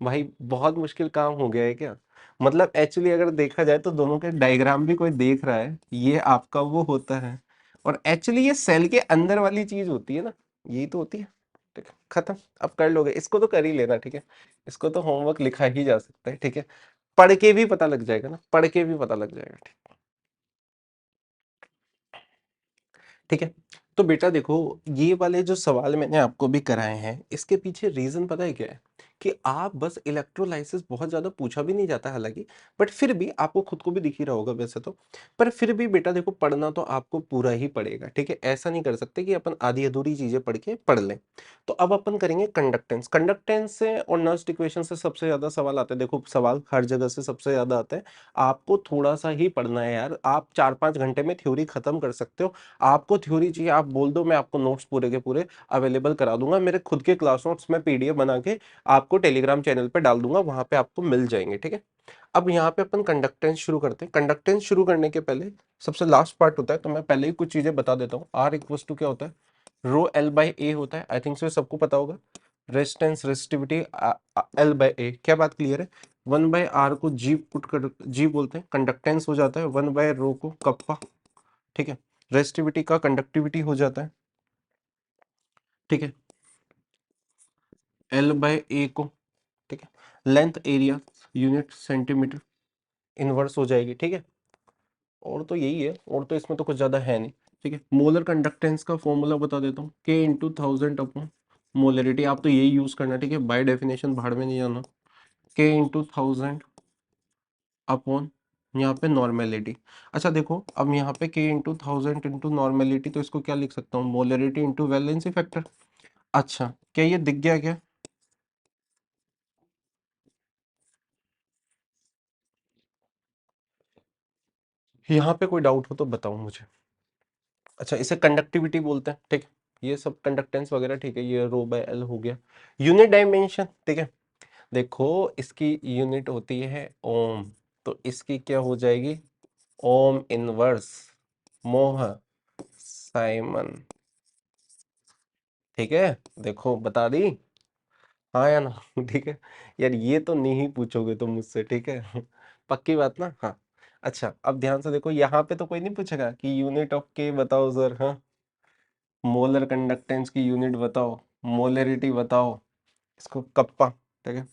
भाई बहुत मुश्किल काम हो गया है क्या, मतलब एक्चुअली अगर देखा जाए तो दोनों के डायग्राम भी कोई देख रहा है, ये आपका वो होता है, और एक्चुअली ये सेल के अंदर वाली चीज होती है ना, यही तो होती है, ठीक है, खत्म। अब कर लोगे, इसको तो कर ही लेना, ठीक है, इसको तो होमवर्क लिखा ही जा सकता है, ठीक है, पढ़ के भी पता लग जाएगा ना, पढ़ के भी पता लग जाएगा, ठीक। ठीक है, तो बेटा देखो, ये वाले जो सवाल मैंने आपको भी कराए हैं, इसके पीछे रीजन पता है क्या है, कि आप बस इलेक्ट्रोलाइसिस बहुत ज़्यादा पूछा भी नहीं जाता हालाँकि, बट फिर भी आपको खुद को भी दिख ही रहा होगा वैसे तो। पर फिर भी बेटा देखो पढ़ना तो आपको पूरा ही पड़ेगा, ठीक है? ऐसा नहीं कर सकते कि अपन आधी-अधूरी चीज़ें पढ़ के पढ़ लें। तो अब अपन करेंगे कंडक्टेंस। कंडक्टेंस से और नर्स्ट इक्वेशन से सबसे ज़्यादा सवाल आते हैं। देखो सवाल हर जगह से सबसे ज़्यादा आते हैं। आपको थोड़ा-सा ही पढ़ना है यार। आप 4-5 घंटे में थ्योरी खत्म कर सकते हो। आपको थ्योरी चाहिए आप बोल दो मैं आपको नोट्स पूरे के पूरे अवेलेबल करा दूँगा। मेरे खुद के क्लास नोट्स मैं पीडीएफ बना के आपको टेलीग्राम चैनल पे डाल दूँगा, वहाँ पे आपको मिल जाएँगे, ठीक है? अब यहाँ पे अपन कंडक्टेंस शुरू करते हैं। कंडक्टेंस शुरू करने के पहले सबसे लास्ट पार्ट होता है, तो मैं पहले ही कुछ चीज़ें बता देता हूँ। R इक्वल्स टू क्या होता है? रो L बाय A होता है। आई थिंक सो सबको पता होगा। Resistance resistivity L by A। क्या बात क्लियर है? 1 बाय R को G पुट कर G बोलते हैं, कंडक्टेंस हो जाता है। 1 बाय रो को कप्पा, ठीक है? रेजिस्टिविटी का कंडक्टिविटी हो जाता है, ठीक है? L बाय A को, ठीक है? Length area unit centimetre inverse हो जाएगी, ठीक है? और तो यही है, और तो इसमें तो कुछ ज्यादा है नहीं, ठीक है? मोलर कंडक्टेंस का फॉर्मूला बता देता हूँ, K इंटू 1000 अपॉन मोलरिटी। आप तो यही यूज करना, ठीक है? बाय डेफिनेशन भाड़ में नहीं जाना। K इंटू 1000 अपॉन यहाँ पे नॉर्मेलिटी। अच्छा देखो अब यहाँ पे K इंटू 1000 इंटू नॉर्मेलिटी, तो इसको क्या लिख सकता हूँ? Molarity into valency factor. अच्छा क्या ये दिख गया क्या? यहाँ पे कोई डाउट हो तो बताओ मुझे। अच्छा इसे कंडक्टिविटी बोलते हैं, ठीक है? ये सब कंडक्टेंस वगैरह, ठीक है? ये रो बाय एल हो गया। यूनिट डायमेंशन, ठीक है? देखो इसकी यूनिट होती है ओम, तो इसकी क्या हो जाएगी? ओम इनवर्स मोह साइमन, ठीक है? देखो बता दी, हाँ या ना? ठीक है यार, ये तो नहीं पूछोगे तुम मुझसे, ठीक है? पक्की बात ना? हाँ। अच्छा अब ध्यान से देखो, यहाँ पे तो कोई नहीं पूछेगा कि यूनिट ऑफ के बताओ सर, हाँ? मोलर कंडक्टेंस की यूनिट बताओ, मोलरिटी बताओ, इसको कप्पा, ठीक है?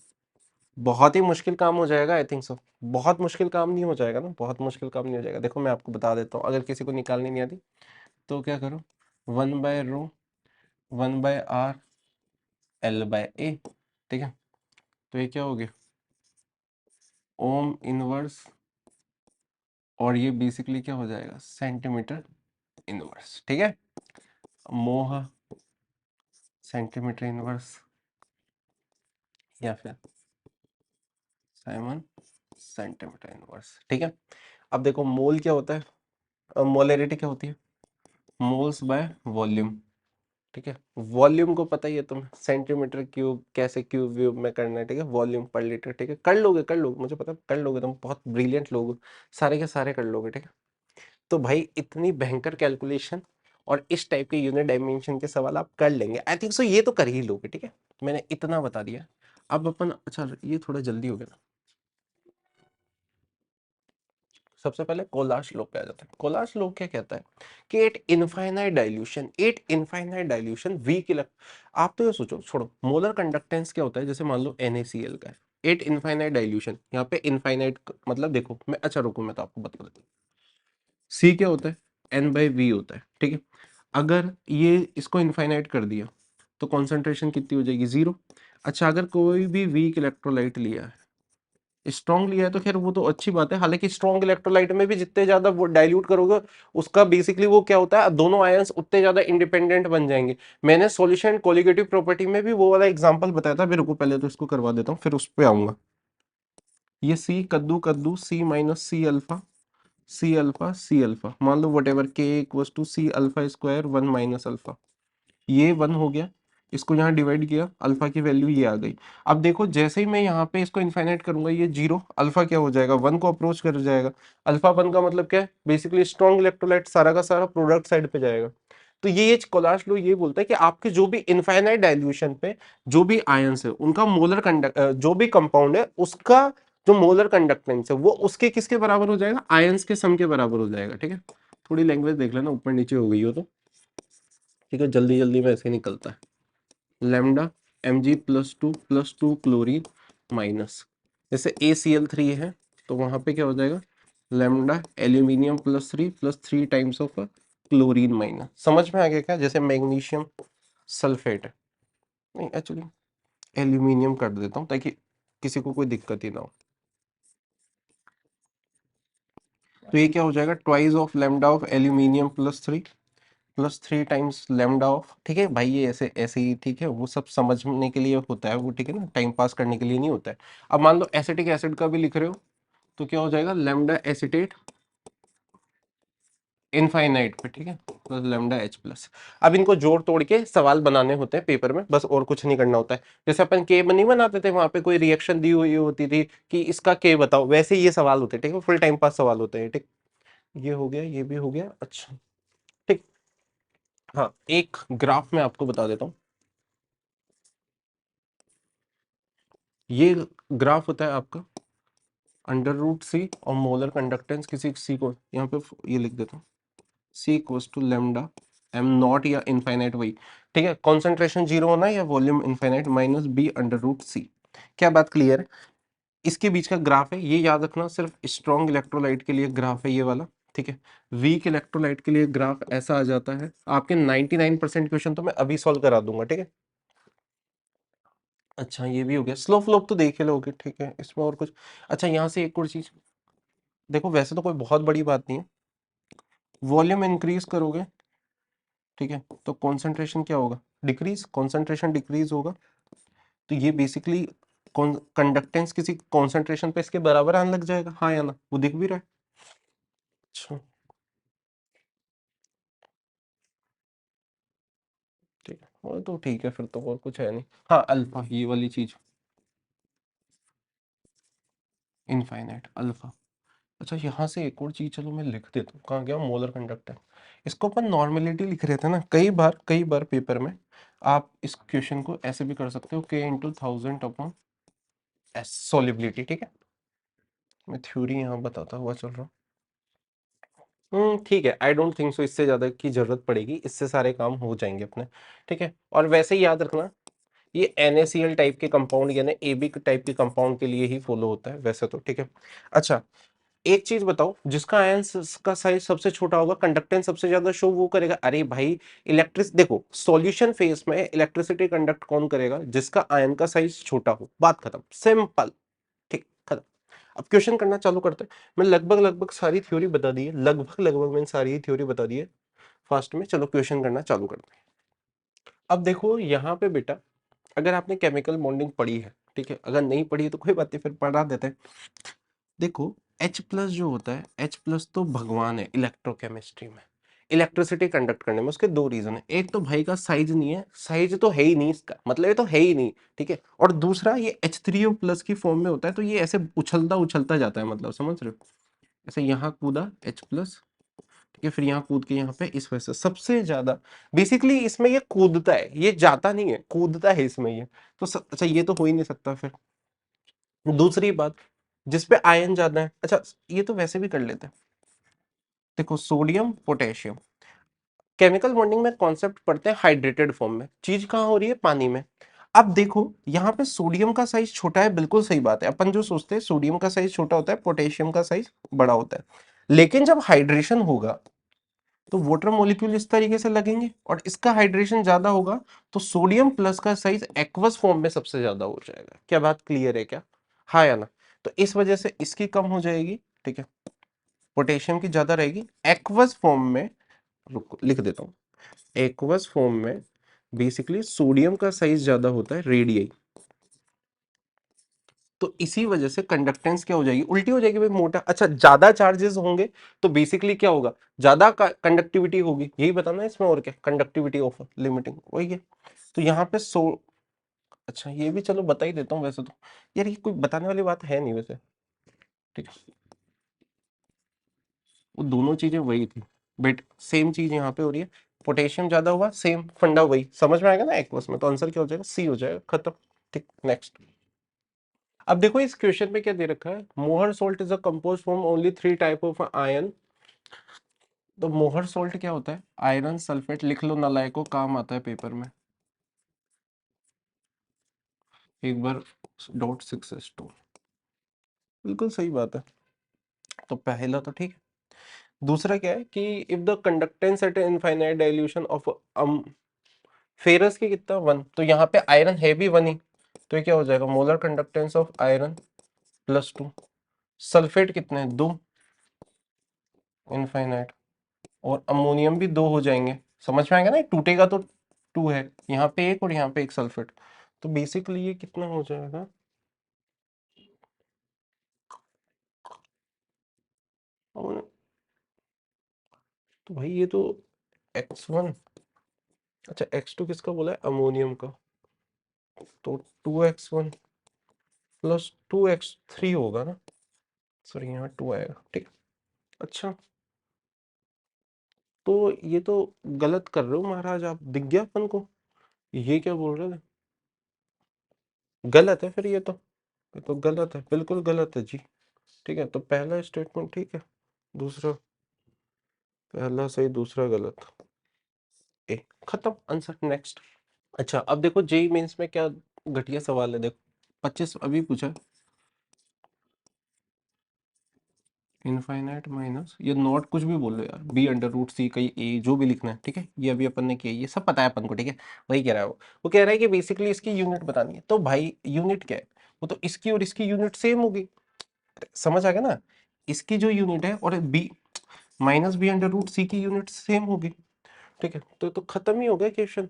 बहुत ही मुश्किल काम हो जाएगा आई थिंक सो। बहुत मुश्किल काम नहीं हो जाएगा ना? बहुत मुश्किल काम नहीं हो जाएगा। देखो मैं आपको बता देता हूँ, अगर किसी को निकालनी नहीं आती तो क्या करो? 1 by rho 1 by R L by A, ठीक है? तो ये क्या हो गया? ओम इनवर्स, और ये बेसिकली क्या हो जाएगा? सेंटीमीटर इनवर्स, ठीक है? मोह सेंटीमीटर इनवर्स या फिर साइमन सेंटीमीटर इनवर्स, ठीक है? अब देखो मोल क्या होता है, मोलरिटी क्या होती है? मोल्स बाय वॉल्यूम, ठीक है? वॉल्यूम को पता ही है तुम्हें, सेंटीमीटर क्यूब कैसे क्यूब व्यूब में करना है, ठीक है? वॉल्यूम पर लीटर, ठीक है? कर लोगे, कर लोगे, मुझे पता है कर लोगे, तुम बहुत ब्रिलियंट लोग हो, सारे के सारे कर लोगे, ठीक है? तो भाई इतनी भयंकर कैलकुलेशन और इस टाइप के यूनिट डायमेंशन के सवाल आप कर लेंगे आई थिंक सो, ये तो कर ही लोगे, ठीक है? मैंने इतना बता दिया। अब अपन, अच्छा ये थोड़ा जल्दी हो गया ना। सबसे पहले कोलाश लॉ पे आ जाता है। कोलाश लॉ क्या कहता है कि at infinite dilution weak elect, आप तो ये सोचो, छोड़ो मोलर कंडक्टेंस क्या होता है, जैसे मान लो NaCl का है, एट इनफाइनाइट डाइल्यूशन, यहाँ पे इनफाइनाइट मतलब देखो मैं, अच्छा रुको मैं तो आपको बता देता हूँ। C क्या होता है? N/V होता है, ठीक है? अगर ये इसको इनफाइनाइट कर दिया तो कॉन्सेंट्रेशन कितनी हो जाएगी? 0। अच्छा अगर कोई भी वीक इलेक्ट्रोलाइट लिया है, स्ट्रॉन्ग लिया है, तो खैर वो तो अच्छी बात है, हालांकि स्ट्रॉन्ग इलेक्ट्रोलाइट में भी जितने ज्यादा वो डाइल्यूट करोगे, उसका बेसिकली वो क्या होता है, दोनों आयंस उतने ज्यादा इंडिपेंडेंट बन जाएंगे। मैंने सॉल्यूशन कोलिगेटिव प्रॉपर्टी में भी वो वाला एग्जांपल बताया था, मेरे को पहले तो इसको करवा देता हूँ फिर उस पे आऊंगा। ये सी कद्दू कद्दू, C minus C alpha, C alpha C alpha, मान लो whatever K equals to C alpha square 1 minus alpha, ये 1 हो गया। इसको यहाँ डिवाइड किया, अल्फा की वैल्यू ये आ गई। अब देखो जैसे ही मैं यहाँ पे इसको इनफाइनाइट करूंगा, ये 0, अल्फा क्या हो जाएगा? 1 को अप्रोच कर जाएगा। अल्फा 1 का मतलब क्या है? बेसिकली स्ट्रॉन्ग इलेक्ट्रोलाइट सारा का सारा प्रोडक्ट साइड पे जाएगा। तो ये कोलाश लॉ ये बोलता है कि आपके जो भी इनफाइनाइट डाइल्यूशन पे जो भी आयंस है, उनका मोलर कंडक्ट, जो भी कंपाउंड है उसका जो मोलर कंडक्टेंस है वो उसके किसके बराबर हो जाएगा? आयंस के सम के बराबर हो जाएगा, ठीक है? थोड़ी लैंग्वेज देख लेना, ऊपर नीचे हो गई हो तो, ठीक है? जल्दी जल्दी में ऐसे ही निकलता है। लैम्डा Mg+2 क्लोरीन माइनस, जैसे ACl3 है तो वहां पे क्या हो जाएगा? Lambda aluminium +3 times of chlorine minus. समझ में आ गया क्या? जैसे मैग्नीशियम सल्फेट है, नहीं एक्चुअली एल्यूमिनियम कर देता हूँ ताकि किसी को कोई दिक्कत ही ना हो। तो ये क्या हो जाएगा, twice of lambda of aluminium plus 3 times lambda of, ठीक है भाई, ये ऐसे ऐसे ही, ठीक है, वो सब समझने के लिए होता है वो, ठीक है ना, टाइम पास करने के लिए नहीं होता है। अब मान लो एसिटिक एसिड का भी लिख रहे हो तो क्या हो जाएगा, लैम्डा एसिटेट इनफाइनाइट पे, ठीक है, प्लस लैम्डा एच प्लस। अब इनको जोड़ तोड़ के सवाल बनाने होते हैं पेपर में, बस और कुछ नहीं करना होता है। जैसे अपन के नहीं बनाते थे, वहां पे कोई रिएक्शन दी हुई होती थी कि इसका के बताओ, वैसे ही ये सवाल होते हैं, ठीक है, फुल टाइम पास सवाल होते हैं, ठीक। ये हो गया, ये भी हो गया, अच्छा, ठीक। हाँ, एक ग्राफ में आपको बता देता हूँ। ये ग्राफ होता है आपका अंडर रूट सी और मोलर कंडक्टेंस किसी सी को, यहाँ पे ये लिख देता हूँ, C equals to lambda M naught या इनफाइनाइट, वही, ठीक है, कॉन्सेंट्रेशन जीरो होना है या volume infinite minus B under root C. क्या बात क्लियर है? इसके बीच का ग्राफ है, ये याद रखना, सिर्फ स्ट्रॉन्ग इलेक्ट्रोलाइट के लिए ग्राफ है ये वाला, ठीक है। वीक इलेक्ट्रोलाइट के लिए ग्राफ ऐसा आ जाता है। आपके 99% क्वेश्चन तो मैं अभी सॉल्व करा दूंगा, ठीक है। अच्छा, ये भी हो गया, स्लो फ्लोप तो देख ही लोगे, ठीक है, इसमें और कुछ। अच्छा, यहाँ से एक और चीज देखो, वैसे तो कोई बहुत बड़ी बात नहीं है, वॉल्यूम इंक्रीज करोगे, ठीक है, तो कॉन्सेंट्रेशन क्या होगा, डिक्रीज, कॉन्सेंट्रेशन डिक्रीज होगा। तो ये बेसिकली कंडक्टेंस किसी कॉन्सेंट्रेशन पे इसके बराबर आने लग जाएगा, हाँ या ना, वो दिख भी रहा है। अच्छा, ठीक है, वो तो ठीक है, फिर तो और कुछ है नहीं। हाँ, अल्फा, ये वाली चीज, इनफाइनाइट अल्फा। अच्छा, यहाँ से एक और चीज चलो मैं लिख देता हूँ, कहाँ गया मोलर कंडक्टर। इसको अपन नॉर्मेलिटी लिख रहे थे ना, कई बार पेपर में आप इस क्वेश्चन को ऐसे भी कर सकते हो, के इंटू 1000 अपॉन एस सोलिबिलिटी, ठीक है। मैं थ्योरी यहाँ बताता हुआ चल रहा हूँ। ठीक है, आई डोंट थिंक सो इससे ज्यादा की जरूरत पड़ेगी, इससे सारे काम हो जाएंगे अपने, ठीक है। और वैसे ही याद रखना, ये NaCl टाइप के कंपाउंड यानी AB टाइप के कंपाउंड के लिए ही फॉलो होता है वैसे तो, ठीक है। अच्छा, एक चीज बताओ, जिसका आयन का साइज सबसे छोटा होगा, कंडक्टेंस सबसे ज्यादा शो वो करेगा। अरे भाई, इलेक्ट्रिक देखो, सॉल्यूशन फेज में इलेक्ट्रिसिटी कंडक्ट कौन करेगा, जिसका आयन का साइज छोटा हो, बात खत्म, सिंपल, ठीक, खत्म। अब क्वेश्चन करना चालू करते हैं। मैं लगभग लगभग सारी थ्योरी बता दी है, लगभग लगभग मैंने सारी थ्योरी बता दी है फास्ट में। चलो क्वेश्चन करना चालू करते हैं। अब देखो यहाँ पे बेटा, अगर आपने केमिकल बॉन्डिंग पढ़ी है, ठीक है, अगर नहीं पढ़ी है तो कोई बात नहीं, फिर पढ़ा देते हैं। देखो, H प्लस जो होता है, H प्लस तो भगवान है इलेक्ट्रोकेमिस्ट्री में, इलेक्ट्रिसिटी कंडक्ट करने में। उसके दो रीजन है, एक तो भाई का साइज नहीं है, साइज तो है ही नहीं इसका, मतलब ये तो है ही नहीं, ठीक है। और दूसरा, ये H3O प्लस की फॉर्म में होता है, तो ये ऐसे उछलता उछलता जाता है, मतलब समझ रहे हो, ऐसे यहाँ कूदा H प्लस, ठीक है, फिर यहाँ कूद के यहाँ पे, इस वजह से सबसे ज्यादा बेसिकली इसमें ये कूदता है, ये जाता नहीं है, कूदता है इसमें ये। तो अच्छा, ये तो हो ही नहीं सकता फिर। दूसरी बात, जिसपे आयन ज्यादा है, अच्छा ये तो वैसे भी कर लेते हैं। देखो, सोडियम पोटेशियम, केमिकल बॉन्डिंग में कॉन्सेप्ट पढ़ते हैं हाइड्रेटेड फॉर्म में, चीज कहाँ हो रही है, पानी में। अब देखो, यहाँ पे सोडियम का साइज छोटा है, बिल्कुल सही बात है, अपन जो सोचते हैं सोडियम का साइज छोटा होता है, पोटेशियम का साइज बड़ा होता है। लेकिन जब हाइड्रेशन होगा तो वाटर मॉलिक्यूल इस तरीके से लगेंगे, और इसका हाइड्रेशन ज्यादा होगा, तो सोडियम प्लस का साइज एक्वस फॉर्म में सबसे ज्यादा हो जाएगा। क्या बात क्लियर है क्या, हाँ या ना? तो इस वजह से इसकी कम हो जाएगी, ठीक है, पोटेशियम की ज्यादा रहेगी एक्वस फॉर्म में। रुको लिख देता हूँ, एक्वस फॉर्म में बेसिकली सोडियम का साइज ज्यादा होता है, रेडियई। तो इसी वजह से कंडक्टेंस क्या हो जाएगी, उल्टी हो जाएगी भाई, मोटा। अच्छा, ज्यादा चार्जेस होंगे तो बेसिकली क्या होगा, ज्यादा कंडक्टिविटी होगी, यही बताना है इसमें, और क्या, कंडक्टिविटी ऑफ लिमिटिंग वही है। तो यहाँ पे अच्छा, ये भी चलो बता ही देता हूँ वैसे तो, यार ये कोई बताने वाली बात है नहीं वैसे, ठीक है। वो दोनों चीजें वही थी, बट सेम चीज यहाँ पे हो रही है, पोटेशियम ज्यादा हुआ, सेम फंडा वही, समझ में आएगा ना एक्वस में, तो आंसर क्या हो जाएगा, सी हो जाएगा, खत्म, ठीक, नेक्स्ट। अब देखो, इस क्वेश्चन में क्या दे रखा है, मोहर salt is a compose from only 3 type of ion. तो मोहर सोल्ट क्या होता है, आयरन सल्फेट, लिख लो नालायको, काम आता है पेपर में, एक बार .6s2, बिल्कुल सही बात है। तो पहला तो ठीक है। दूसरा क्या है कि if the conductance eight infinite dilution of ferrous की कितना 1, तो यहाँ पे आयरन है भी 1 ही, तो ये क्या हो जाएगा, molar conductance of iron +2, sulphate कितने हैं 2, इनफाइनाइट, और अमोनियम भी 2 हो जाएंगे, समझ में आएगा ना, टूटेगा तो 2 है, यहाँ पे एक और यहाँ पे एक सल्फेट, तो बेसिकली ये कितना हो जाएगा, तो भाई ये तो x1, अच्छा x2 किसका बोला है, अमोनियम का, तो 2x1 प्लस 2x3 होगा ना, सॉरी यहाँ 2 आएगा, ठीक। अच्छा, तो ये तो गलत कर रहे हो महाराज आप, दिख गया अपन को, ये क्या बोल रहे थे, गलत है फिर ये तो गलत है, बिल्कुल गलत है जी। ठीक है, तो पहला स्टेटमेंट ठीक है, दूसरा, पहला सही दूसरा गलत, ए खत्म आंसर, नेक्स्ट। अच्छा अब देखो जेई मेंस में क्या घटिया सवाल है, देखो 25 अभी पूछा, इनफाइनाइट माइनस, ये नॉट कुछ भी बोल लो यार, b√c कहीं a जो भी लिखना है, ठीक है, ये अभी अपन ने किया, ये सब पता है अपन को, ठीक है, वही कह रहा है वो कह रहा है कि बेसिकली इसकी यूनिट बतानी है, तो भाई यूनिट क्या है, वो तो इसकी और इसकी यूनिट सेम होगी, समझ आ गया ना, इसकी जो यूनिट है और b माइनस b√c की यूनिट सेम होगी, ठीक है, तो खत्म ही हो गया क्वेश्चन,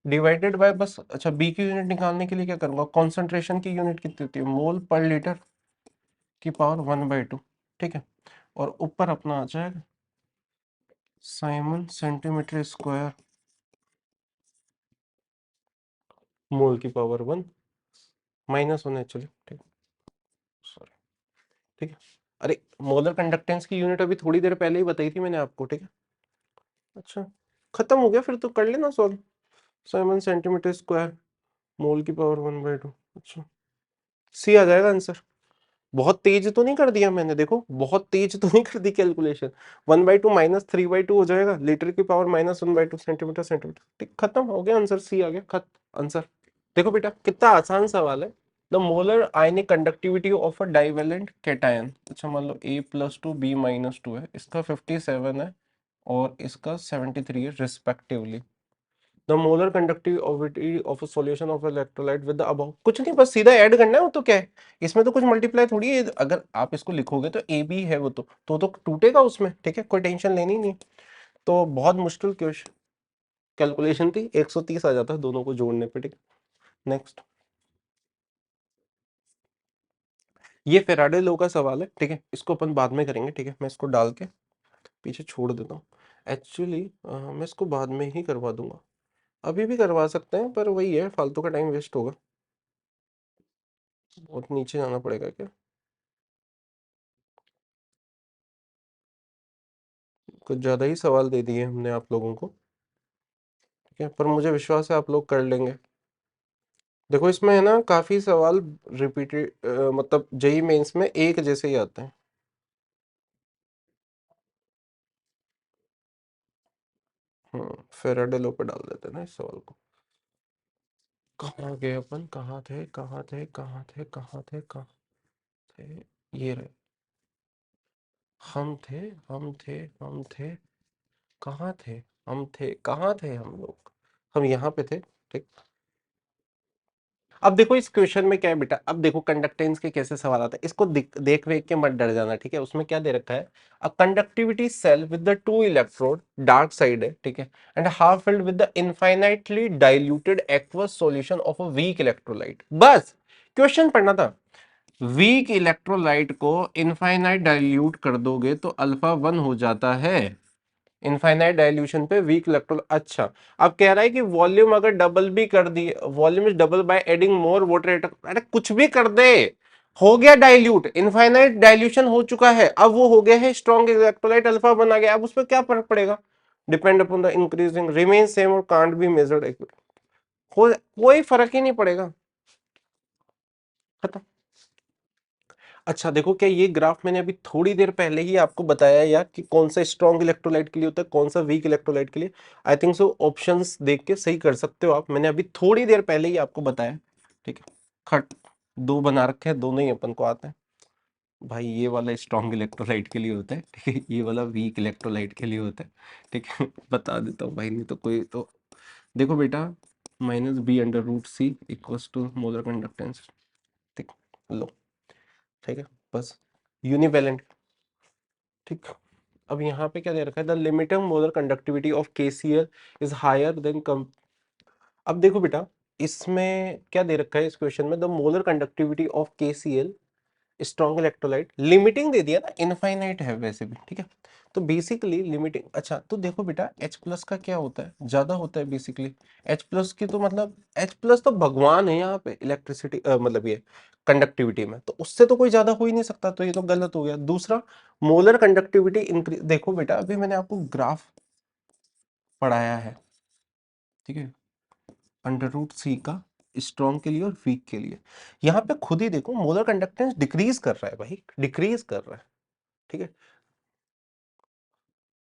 डिवाइडेड बाय बस, अच्छा बी की यूनिट निकालने के लिए क्या करूंगा, कॉन्सेंट्रेशन की यूनिट कितनी होती है, मोल पर लीटर की पावर 1/2, ठीक है, और ऊपर अपना आ जाएगा साइमन सेंटीमीटर स्क्वायर मोल की पावर 1 -1 एक्चुअली, ठीक, सॉरी, ठीक है, अरे मोलर कंडक्टेंस की यूनिट अभी थोड़ी देर पहले ही बताई थी मैंने आपको, ठीक है, अच्छा खत्म हो गया फिर तो कर लेना solve, Simon centimetre square mole की पावर 1/2, अच्छा सी आ जाएगा आंसर, बहुत तेज तो नहीं कर दिया मैंने, देखो बहुत तेज तो नहीं कर दी कैलकुलेशन, 1/2 -3/2 हो जाएगा, लीटर की पावर -1/2 सेंटीमीटर सेंटीमीटर, ठीक, खत्म हो गया आंसर, सी आ गया, खत्म आंसर। देखो बेटा कितना आसान सवाल है, the molar ionic conductivity of a divalent cation, अच्छा मान लो A+2 B-2 है, इसका 57 है और इसका 73 है respectively, the molar conductivity of a solution of electrolyte with the above, कुछ नहीं बस सीधा ऐड करना है, वो तो क्या है, इसमें तो कुछ मल्टीप्लाई थोड़ी है, अगर आप इसको लिखोगे तो ए बी है वो तो टूटेगा उसमें, ठीक है, कोई टेंशन लेनी नहीं, तो बहुत मुश्किल क्वेश्चन कैलकुलेशन थी, 130 आ जाता है दोनों को जोड़ने पे, ठीक, नेक्स्ट। ये फेराडे लॉ का सवाल है, ठीक है, इसको अपन बाद में करेंगे, ठीक है, मैं इसको डाल के पीछे छोड़ देता हूँ, एक्चुअली मैं इसको बाद में ही करवा दूंगा, अभी भी करवा सकते हैं पर वही है, फालतू का टाइम वेस्ट होगा, बहुत नीचे जाना पड़ेगा क्या, कुछ ज्यादा ही सवाल दे दिए हमने आप लोगों को, ठीक है, पर मुझे विश्वास है आप लोग कर लेंगे, देखो इसमें है ना काफी सवाल रिपीटेड, मतलब जेई मेंस में एक जैसे ही आते हैं, फेराडे लॉ पे डाल देते हैं ना इस सवाल को, कहाँ गए अपन, कहाँ थे कहाँ थे कहाँ थे कहाँ थे कहाँ थे, ये रहे, हम थे हम थे हम थे, कहाँ थे, हम थे कहाँ थे हम लोग, हम यहाँ पे थे, ठीक। अब देखो इस क्वेश्चन में क्या है बेटा, अब देखो कंडक्टेंस के कैसे सवाल आता है, इसको देख वेख के मत डर जाना, ठीक है, उसमें क्या दे रखा है, a conductivity cell with the two electrode, dark side है, ठीक है, and half filled with the infinitely diluted aqueous solution of a weak electrolyte, बस क्वेश्चन पढ़ना था, वीक इलेक्ट्रोलाइट को इनफाइनाइट डाइल्यूट कर दोगे तो अल्फा 1 हो जाता है, इनफाइनाइट डाइल्यूशन पे वीक इलेक्ट्रोल, अच्छा अब कह रहा है कि वॉल्यूम अगर डबल भी कर दिए, volume is double by adding more water, अरे कुछ भी कर दे, हो गया डाइल्यूट, इनफाइनाइट डाइल्यूशन हो चुका है, अब वो हो गया है स्ट्रॉन्ग इलेक्ट्रोलाइट, अल्फा बना गया, अब उस पर क्या फर्क पड़ेगा, depend upon the increasing remain same और कांट बी मेजर्ड, कोई फर्क ही नहीं पड़ेगा, खत्म। अच्छा देखो क्या ये ग्राफ मैंने अभी थोड़ी देर पहले ही आपको बताया यार कि कौन सा स्ट्रॉन्ग इलेक्ट्रोलाइट के लिए होता है, कौन सा वीक इलेक्ट्रोलाइट के लिए, आई थिंक सो ऑप्शंस देख के सही कर सकते हो आप, मैंने अभी थोड़ी देर पहले ही आपको बताया, ठीक है, खट दो बना रखे हैं, दोनों ही अपन को आते हैं, भाई ये वाला स्ट्रॉन्ग इलेक्ट्रोलाइट के लिए होता है, ठीक है, ये वाला वीक इलेक्ट्रोलाइट के लिए होता है, ठीक है, बता देता हूँ भाई, नहीं तो कोई तो, देखो बेटा minus B under root C equals to molar conductance. ठीक, लो, ठीक है, बस यूनिवैलेंट। ठीक, अब यहाँ पे क्या दे रखा है, the limiting molar conductivity of KCl is higher than कम। अब देखो बेटा, इसमें क्या दे रखा है इस क्वेश्चन में, the molar conductivity of KCl strong electrolyte, limiting दे दिया ना, इनफाइनाइट है वैसे भी, ठीक है। तो बेसिकली लिमिटिंग, अच्छा तो देखो बेटा H प्लस का क्या होता है, ज्यादा होता है बेसिकली। H प्लस की तो मतलब H प्लस तो भगवान है यहाँ पे इलेक्ट्रिसिटी, मतलब ये कंडक्टिविटी में, तो उससे तो कोई ज्यादा हो ही नहीं सकता, तो ये तो गलत हो गया। दूसरा, मोलर कंडक्टिविटी इंक्रीज, देखो बेटा अभी मैंने आपको ग्राफ पढ़ाया है, ठीक है, अंडर रूट सी का स्ट्रॉन्ग के लिए और वीक के लिए। यहाँ पे खुद ही देखो मोलर कंडक्टेंस डिक्रीज कर रहा है भाई, डिक्रीज कर रहा है, ठीक है।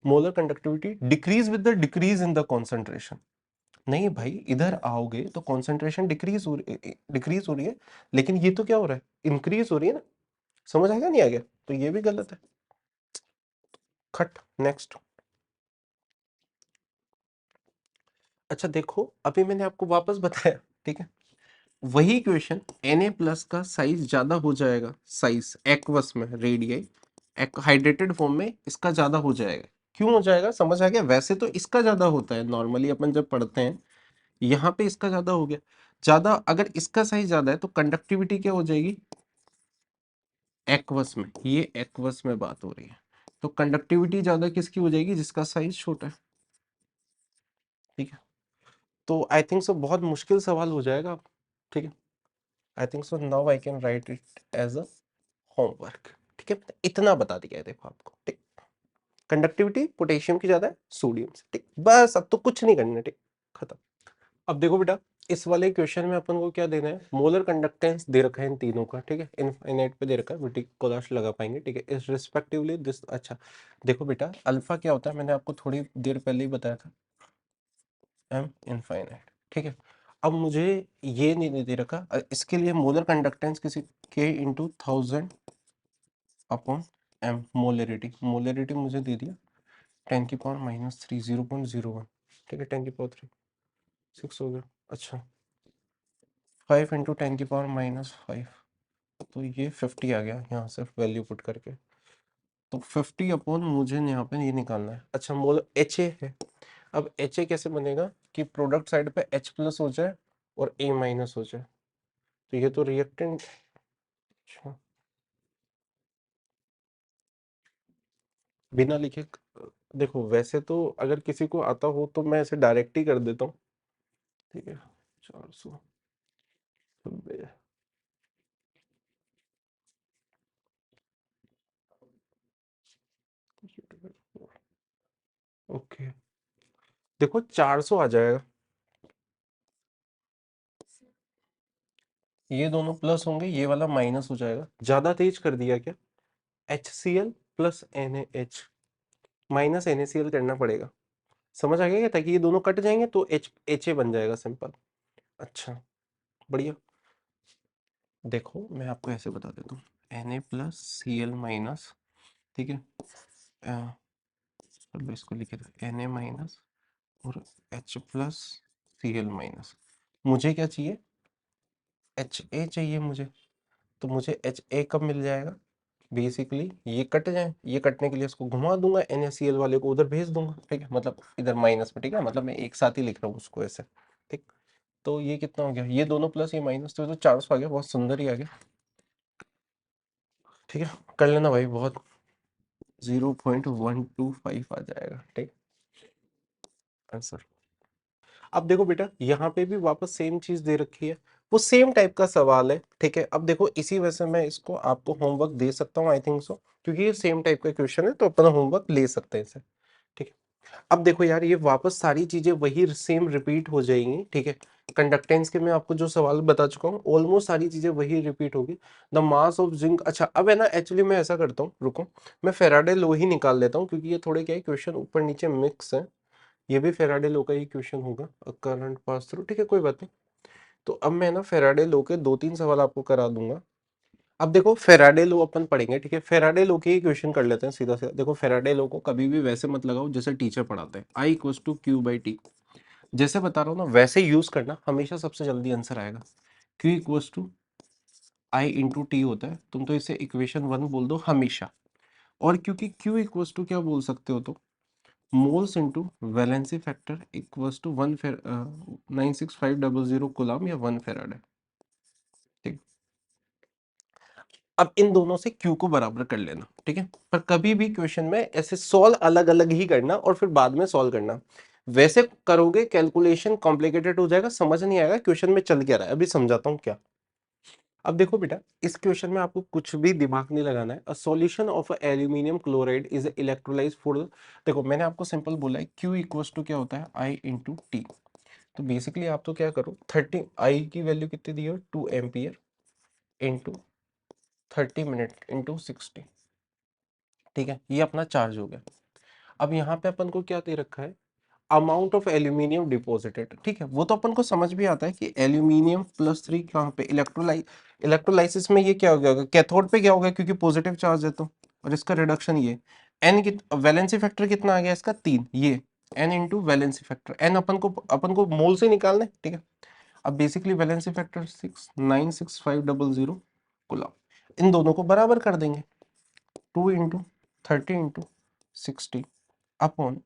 Molar conductivity decrease with the decrease in the concentration. नहीं भाई, इधर आओगे तो कॉन्सेंट्रेशन डिक्रीज हो रही है, लेकिन ये तो क्या हो रहा है, इंक्रीज हो रही है ना। समझ आ गया नहीं आ गया, तो ये भी गलत है। खट, नेक्स्ट। अच्छा देखो, अभी मैंने आपको वापस बताया, ठीक है, वही क्वेश्चन Na प्लस का साइज ज्यादा हो जाएगा, साइज एक्वस में रेडियस, हाइड्रेटेड फॉर्म में इसका ज्यादा हो जाएगा। क्यों हो जाएगा, समझ आ गया। वैसे तो इसका ज्यादा होता है नॉर्मली अपन जब पढ़ते हैं, यहाँ पे इसका ज्यादा हो गया। ज्यादा, अगर इसका साइज ज्यादा है तो कंडक्टिविटी क्या हो जाएगी, एक्वस में, ये एक्वस में बात हो रही है, तो कंडक्टिविटी ज्यादा किसकी हो जाएगी, जिसका साइज छोटा है, ठीक है। तो आई थिंक सो बहुत मुश्किल सवाल हो जाएगा, ठीक है। I think so now I can write it as a homework, ठीक है। इतना बता दिया है देखो आपको, ठीक। कंडक्टिविटी पोटेशियम की ज्यादा है सोडियम से, ठीक, बस अब तो कुछ नहीं करना, ठीक, खत्म। अब देखो बेटा, इस वाले क्वेश्चन में अपन को क्या देना है, मोलर कंडक्टेंस दे रखा है इन तीनों का, ठीक है, इनफाइनाइट पे दे रखा है, बेटी कोलाश लगा पाएंगे, ठीक है, इस रिस्पेक्टिवली दिस। अच्छा देखो बेटा, अल्फा क्या होता है, मैंने आपको थोड़ी देर पहले ही बताया था, एम इनफाइनाइट, ठीक है। अब मुझे ये नहीं दे रखा, इसके लिए मोलर कंडक्टेंस किसी के into 1000 upon M, molarity, molarity मुझे दे दिया 10⁻³ 0.01, ठीक है, 10⁻³ 6 हो गया। अच्छा 5 इंटू 10⁻⁻5, तो ये 50 आ गया यहाँ से वैल्यू पुट करके, तो 50 अपॉन मुझे यहाँ पे ये निकालना है। अच्छा मोल एच ए है, अब एच ए कैसे बनेगा कि प्रोडक्ट साइड पे H प्लस हो जाए और A माइनस हो जाए, तो ये तो रिएक्टेंट। अच्छा बिना लिखे, देखो वैसे तो अगर किसी को आता हो तो मैं ऐसे डायरेक्ट ही कर देता हूँ, ठीक है, 490, ओके, देखो 400 आ जाएगा, ये दोनों प्लस होंगे, ये वाला माइनस हो जाएगा, ज्यादा तेज कर दिया क्या, HCl plus NaH minus NaCl करना पड़ेगा, समझ आ गया क्या, ताकि ये दोनों कट जाएंगे तो HA बन जाएगा सिंपल। अच्छा बढ़िया, देखो मैं आपको ऐसे बता देता हूँ, Na प्लस Cl माइनस, ठीक है, चलो इसको लिखे थे Na माइनस और H प्लस Cl माइनस, मुझे क्या चाहिए, HA चाहिए मुझे, तो मुझे HA कब मिल जाएगा, बेसिकली ये कट जाए, ये कटने के लिए इसको घुमा दूंगा, NaCl वाले को उधर भेज दूंगा, ठीक है, मतलब इधर माइनस में, ठीक है, मतलब मैं एक साथ ही लिख रहा हूँ उसको ऐसे, ठीक। तो ये कितना हो गया, ये दोनों प्लस ये माइनस, तो 400 आ गया, बहुत सुंदर ही आ गया, ठीक है, कर लेना भाई, बहुत 0.125 आ जाएगा, ठीक आंसर। अब देखो बेटा, यहाँ पे भी वापस सेम चीज दे रखी है, वो सेम टाइप का सवाल है, ठीक है। अब देखो इसी वजह से मैं इसको आपको होमवर्क दे सकता हूँ, आई थिंक सो, क्योंकि ये सेम टाइप का क्वेश्चन है, तो अपन होमवर्क ले सकते हैं इसे, ठीक है। अब देखो यार, ये वापस सारी चीजें वही सेम रिपीट हो जाएंगी, ठीक है। कंडक्टेंस के मैं आपको जो सवाल बता चुका हूँ, ऑलमोस्ट सारी चीजें वही रिपीट होगी। द मास ऑफ जिंक, अच्छा अब है ना, एक्चुअली मैं ऐसा करता हूँ, रुको, मैं फेराडे लॉ ही निकाल लेता हूँ, क्योंकि ये थोड़े क्या है, क्वेश्चन ऊपर नीचे मिक्स है, ये भी फेराडे लॉ का ही क्वेश्चन होगा, करंट पास थ्रू, ठीक है, कोई बात नहीं। तो अब मैं ना फेराडे लॉ के 2-3 सवाल आपको करा दूंगा। अब देखो फेराडे लॉ अपन पढ़ेंगे, ठीक है, फेराडे लॉ के ही क्वेश्चन कर लेते हैं सीधा सीधा। देखो फेराडे लॉ को कभी भी वैसे मत लगाओ जैसे टीचर पढ़ाते हैं, I = Q/T, जैसे बता रहा हूँ ना वैसे यूज करना, हमेशा सबसे जल्दी आंसर आएगा। Q equals to I into T होता है, तुम तो इसे इक्वेशन 1 बोल दो हमेशा। और क्योंकि Q इक्वल्स टू क्या बोल सकते हो तो moles into valency factor equals to 96500 coulomb या 1 फेराड है। ठीक, अब इन दोनों से Q को बराबर कर लेना, ठीक है। पर कभी भी क्वेश्चन में ऐसे सॉल्व अलग अलग ही करना और फिर बाद में सॉल्व करना, वैसे करोगे कैलकुलेशन कॉम्प्लिकेटेड हो जाएगा, समझ नहीं आएगा क्वेश्चन में चल क्या रहा है। अभी समझाता हूँ क्या। अब देखो बेटा, इस क्वेश्चन में आपको कुछ भी दिमाग नहीं लगाना है। A solution of aluminium chloride is electrolyse for, देखो मैंने आपको सिंपल बोला है Q इक्वल्स टू क्या होता है I इंटू टी। तो बेसिकली आप तो क्या करो, 30 I की वैल्यू कितनी दी है 2 एम्पियर इंटू 30 मिनट इंटू 60, ठीक है। ये अपना चार्ज हो गया। अब यहाँ पे अपन को क्या दे रखा है, अमाउंट ऑफ एल्यूमिनियम डिपॉजिटेड, ठीक है। वो तो अपन को समझ भी आता है कि एल्यूमिनियम +3 कहाँ पे इलेक्ट्रोलाइसिस में ये क्या हो गया, कैथोड पे क्या होगा क्योंकि पॉजिटिव चार्ज है तो। और इसका रिडक्शन ये एन वैलेंसी फैक्टर कितना आ गया इसका 3, ये n into valency factor, n अपन को मोल से निकालना है, ठीक है। अब बेसिकली वैलेंसी फैक्टर 696,500 कुलम, इन दोनों को बराबर कर देंगे, 2 इंटू 30 इंटू 60 अपॉन,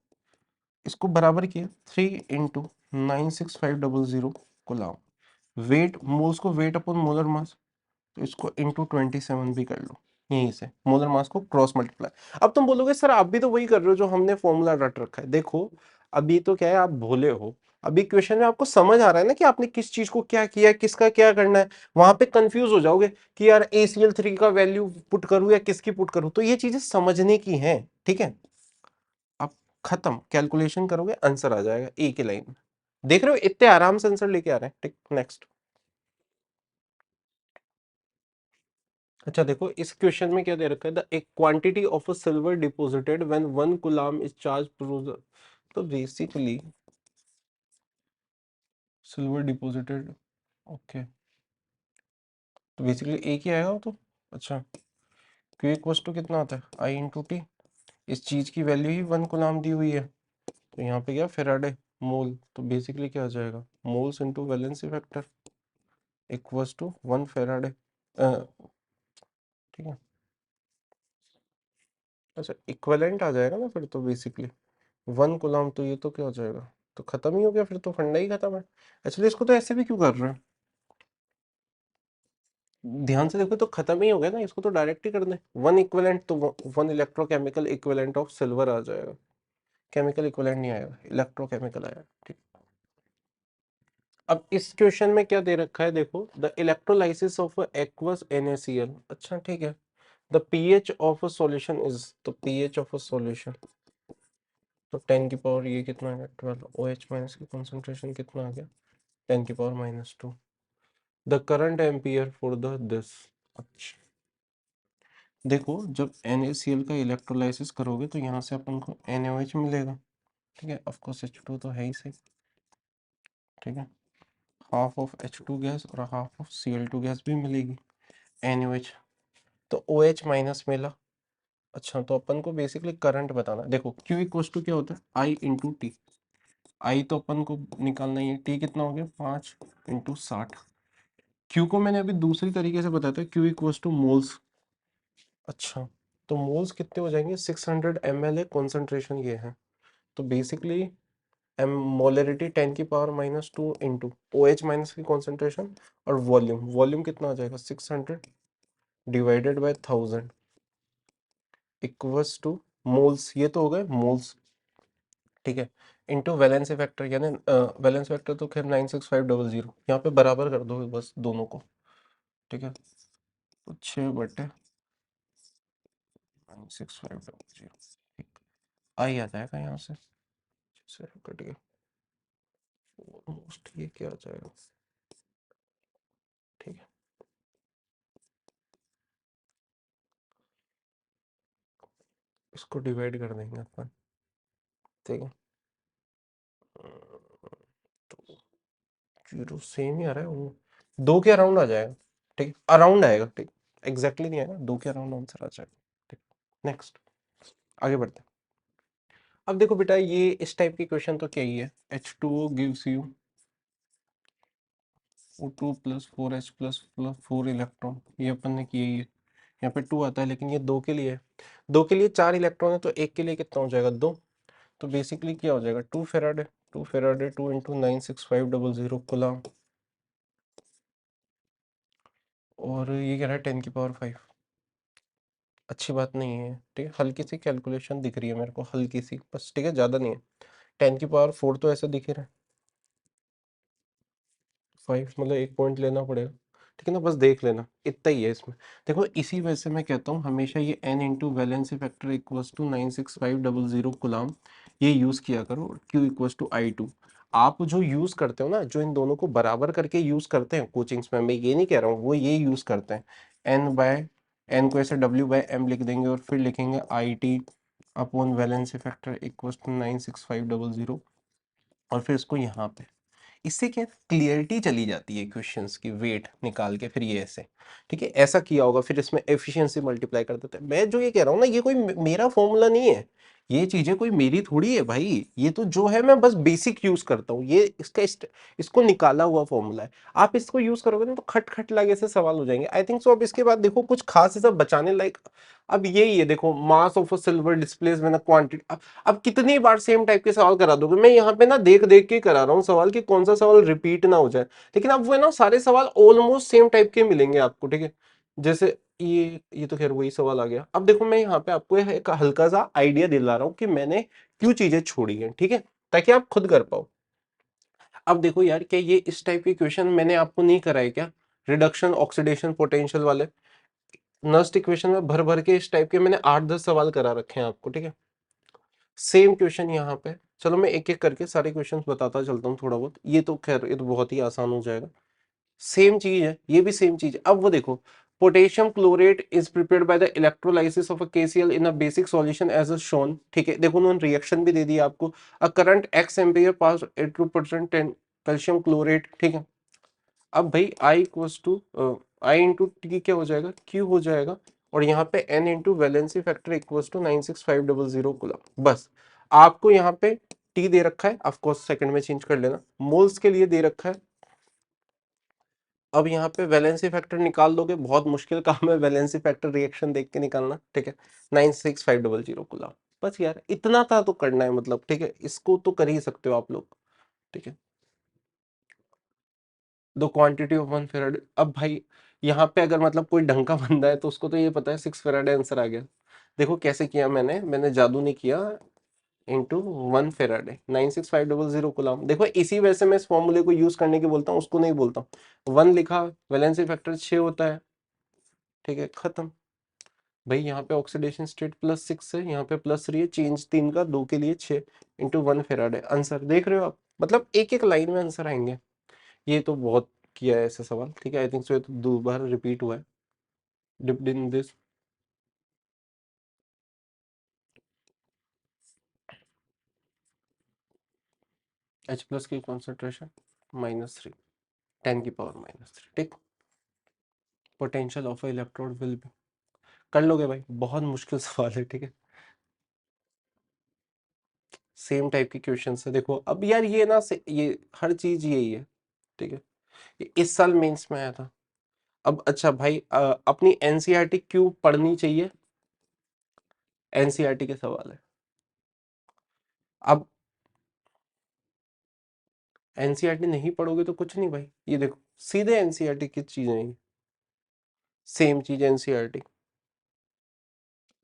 इसको बराबर किया 3 इंटू 96500 गुलाम। वेट मोल्स को वेट अपॉन मोलर मास, तो इसको इंटू 27 भी कर लो, यहीं से मोलर मास को क्रॉस मल्टीप्लाई। अब तुम बोलोगे सर आप भी तो वही कर रहे हो जो हमने फॉर्मूला रट रखा है। देखो अभी तो क्या है, आप भोले हो। अभी क्वेश्चन में आपको समझ आ रहा है ना कि आपने किस चीज को क्या किया, किसका क्या करना है। वहां पे कंफ्यूज हो जाओगे कि यार ACl3 का वैल्यू पुट करूं या किसकी पुट करूं, तो ये चीजें समझने की हैं, ठीक है। आप खत्म कैलकुलेशन करोगे आंसर आ जाएगा एक ही लाइन में। देख रहे हो इतने आराम से आंसर लेके आ रहे हैं, ठीक। नेक्स्ट। अच्छा देखो इस क्वेश्चन में क्या दे रखा है, द एक quantity of a silver deposited when 1 coulomb is charge prove, तो बेसिकली सिल्वर डिपॉजिटेड, ओके, तो बेसिकली एक ही आएगा वो तो। अच्छा, क्यू इक्वल्स टू कितना आता है आई इंटू टी, इस चीज की वैल्यू ही 1 कूलम दी हुई है, तो यहाँ पे क्या फेराडे मोल, तो बेसिकली क्या आ जाएगा moles into valency factor equals to 1 Faraday, ठीक है। अच्छा इक्विवेलेंट आ जाएगा ना फिर तो, बेसिकली 1 कूलम, तो ये तो क्या हो जाएगा, तो खत्म ही हो गया फिर तो, फंडा ही खत्म है। एक्चुअली इसको तो ऐसे भी क्यों कर रहे हैं, ध्यान से देखो तो खत्म ही हो गया ना, इसको तो डायरेक्ट ही कर दे 1 इक्विवेलेंट, तो 1 इलेक्ट्रोकेमिकल इक्विवेलेंट ऑफ सिल्वर आ जाएगा। केमिकल इक्विवेलेंट नहीं आएगा, इलेक्ट्रोकेमिकल आएगा, ठीक। अब इस क्वेश्चन में क्या दे रखा है, देखो the electrolysis of aqueous NaCl, अच्छा ठीक है। The pH of a solution is, तो pH ऑफ अ सॉल्यूशन, तो 10 की पावर ये कितना है 12, OH माइनस की कंसंट्रेशन कितना आ गया 10 की power -2। The current ampere for the this, अच्छा देखो जब NaCl का इलेक्ट्रोलाइसिस करोगे तो यहाँ से अपन को NaOH मिलेगा, ठीक है। ऑफ कोर्स H2 तो है ही सही, ठीक है। हाफ ऑफ H2 गैस और हाफ ऑफ Cl2 गैस भी मिलेगी, NaOH, तो OH माइनस मिला। अच्छा तो अपन को बेसिकली करंट बताना है। देखो Q इक्वल्स टू क्या होता है I इंटू टी, आई तो अपन को निकालना ही है, टी कितना हो गया 5 इंटू 60। क्यू को मैंने अभी दूसरी तरीके से बताया था, क्यू इक्वल्स टू मोल्स, अच्छा तो मोल्स कितने हो जाएंगे 600 ml है कॉन्सेंट्रेशन ये है, तो बेसिकली एम मोलरिटी 10 की power -2 into O H minus की कॉन्सेंट्रेशन, और वॉल्यूम, वॉल्यूम कितना आ जाएगा 600 divided by 1000 equals to moles, ये तो हो गए मोल्स, ठीक है, इंटू वैलेंसी फैक्टर, यानी वैलेंस फैक्टर तो खैर 96500, यहाँ पे बराबर कर दो बस दोनों को, ठीक है। तो 6/96500, ठीक, आई आ जाएगा यहाँ से कट गया, ऑलमोस्ट ये क्या आ जाएगा, ठीक है। इसको डिवाइड कर देंगे अपन, ठीक है। तो जीरो सेम ही आ रहा है वो, दो के अराउंड आ जाएगा, ठीक, अराउंड आएगा, ठीक, एग्जैक्टली नहीं आएगा, दो के अराउंड आंसर आ जाएगा, ठीक। नेक्स्ट, आगे बढ़ते हैं। अब देखो बेटा, ये इस टाइप की क्वेश्चन तो क्या ही है, H2O gives you O2 plus 4H plus plus 4 electron, ये अपन ने किया ही है। यहाँ पे 2 आता है, लेकिन ये 2 के लिए है, 2 के लिए 4 इलेक्ट्रॉन है, तो एक के लिए कितना हो जाएगा, 2। तो बेसिकली क्या हो जाएगा, 2 फेराडे, 2 फेराडे 2 इंटू 96500 कूलम, और ये कह रहा है 10⁵ अच्छी बात नहीं है, ठीक है, हल्की सी कैलकुलेशन दिख रही है मेरे को, हल्की सी बस, ठीक है, ज़्यादा नहीं है। 10⁴ तो ऐसा दिख ही रहा है, 5 मतलब 1 पॉइंट लेना पड़ेगा, ठीक है ना, बस देख लेना, इतना ही है इसमें। देखो इसी वजह से मैं कहता हूँ हमेशा ये n into valency factor equals to 96500 coulomb, ये यूज़ किया करो, q इक्वल्स टू I2। आप जो यूज़ करते हो ना, जो इन दोनों को बराबर करके यूज़ करते हैं कोचिंग्स में, मैं ये नहीं कह रहा हूँ, वो ये यूज़ करते हैं, n को ऐसे w/m लिख देंगे और फिर लिखेंगे IT upon valency factor equals to 96500, और फिर इसको यहाँ पे, इससे क्या क्लियरिटी चली जाती है क्वेश्चंस की, वेट निकाल के फिर ये ऐसे, ठीक है, ऐसा किया होगा, फिर इसमें एफिशिएंसी मल्टीप्लाई कर देते हैं। मैं जो ये कह रहा हूँ ना, ये कोई मेरा फॉर्मूला नहीं है, ये चीजें कोई मेरी थोड़ी है भाई, ये तो जो है मैं बस बेसिक यूज करता हूँ, ये इसका इसको निकाला हुआ फॉर्मूला है। आप इसको यूज करोगे ना तो खट खट लगे से सवाल हो जाएंगे, आई थिंक सो। अब इसके बाद देखो कुछ खास ऐसा बचाने लायक, अब यही है, देखो mass of a silver displace मैंने क्वांटिटी, अब कितनी बार सेम टाइप के सवाल करा दोगे, मैं यहाँ पे ना देख देख के करा रहा हूँ सवाल कि कौन सा सवाल रिपीट ना हो जाए, लेकिन अब वो है ना, सारे सवाल ऑलमोस्ट सेम टाइप के मिलेंगे आपको, ठीक है। जैसे ये तो खैर वही सवाल आ गया। अब देखो मैं यहाँ पे आपको एक हल्का सा आइडिया दिला रहा हूँ कि मैंने क्यों चीजें छोड़ी हैं, ठीक है, ताकि आप खुद कर पाओ। अब देखो यार, क्या ये इस टाइप की क्वेश्चन मैंने आपको नहीं कराए क्या, रिडक्शन ऑक्सीडेशन पोटेंशियल वाले नस्ट इक्वेशन में भर भर के इस टाइप के मैंने 8-10 सवाल करा रखे हैं आपको, ठीक है। सेम क्वेश्चन यहाँ पे, चलो मैं एक एक करके सारे क्वेश्चंस बताता चलता हूँ थोड़ा बहुत, ये तो खैर ये तो बहुत ही आसान हो जाएगा। सेम चीज है, ये भी सेम चीज है। अब वो देखो, potassium chlorate is prepared by the electrolysis of a KCl in a basic solution as a shown, ठीक है, देखो उन्होंने रिएक्शन भी दे दिया आपको, a current x ampere pass 82% calcium chlorate, ठीक है। अब भाई I equals to I into T क्या हो जाएगा, क्यू हो जाएगा, और यहाँ पे n into valency factor equals to 96500 coulomb. बस आपको यहाँ पे टी दे रखा है, ऑफ कोर्स सेकंड में चेंज कर लेना, मोल्स के लिए दे रखा है। अब यहाँ पे वैलेंसी फैक्टर निकाल दोगे, बहुत मुश्किल काम है वैलेंसी फैक्टर रिएक्शन देख के निकालना, ठीक है, 96500 कूलम। बस यार इतना था तो करना है, मतलब ठीक है, इसको तो कर ही सकते हो आप लोग, ठीक है। द क्वांटिटी ऑफ 1 फेराडे, अब भाई यहाँ पे अगर मतलब कोई ढंग का बंदा है तो उसको तो ये पता है 6 फेराडे आंसर आ गया। देखो कैसे किया मैंने जादू नहीं किया, इंटू 1 फेराडे 96500 कूलम। देखो इसी वजह से मैं इस फॉर्मूले को यूज करने की बोलता हूँ, उसको नहीं बोलता हूँ। 1 लिखा, वैलेंसी फैक्टर 6 होता है, ठीक है, खत्म। भाई यहाँ पे ऑक्सीडेशन स्टेट +6 है, यहाँ पे +3 है, चेंज 3 का, 2 के लिए 6 इंटू 1 फेराडे, आंसर देख रहे हो आप, मतलब एक एक लाइन में आंसर आएंगे। ये तो बहुत किया है ऐसा सवाल, ठीक है, आई थिंक सो ये तो 2 बार रिपीट हुआ है, डिप्ड इन दिस। H+ की कॉन्सेंट्रेशन -3, 10⁻⁻3, ठीक। Potential of electrode will be, कर लोगे भाई, बहुत मुश्किल सवाल है, ठीक है, सेम टाइप के क्वेश्चन है। देखो अब यार ये ना ये हर चीज यही है, ठीक है, ये इस साल मेंस में आया था। अब अच्छा भाई, अपनी एनसीईआरटी क्यों पढ़नी चाहिए, एनसीईआरटी के सवाल है। अब एनसीईआरटी नहीं पढ़ोगे तो कुछ नहीं भाई, ये देखो सीधे एनसीईआरटी की चीजें हैं, सेम चीज एनसीईआरटी,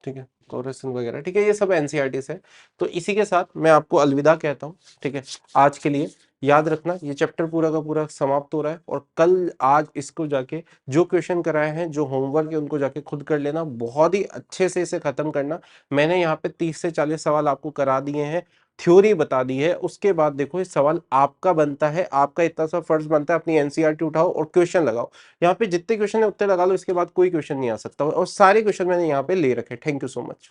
ठीक है, कोरेसन वगैरह, ठीक है, ये सब एनसीईआरटी से है। तो इसी के साथ मैं आपको अलविदा कहता हूँ, ठीक है, आज के लिए। याद रखना ये चैप्टर पूरा का पूरा समाप्त हो रहा है, और कल आज इसको जाके जो क्वेश्चन कराए हैं, जो होमवर्क है, उनको जाके खुद कर लेना, बहुत ही अच्छे से इसे खत्म करना। मैंने यहाँ पे 30 से 40 सवाल आपको करा दिए हैं, थ्योरी बता दी है, उसके बाद देखो ये सवाल आपका बनता है, आपका इतना सा फर्ज बनता है, अपनी एनसीईआरटी उठाओ और क्वेश्चन लगाओ। यहाँ पे जितने क्वेश्चन है उतने लगा लो, इसके बाद कोई क्वेश्चन नहीं आ सकता, और सारे क्वेश्चन मैंने यहाँ पे ले रखे। Thank you so much.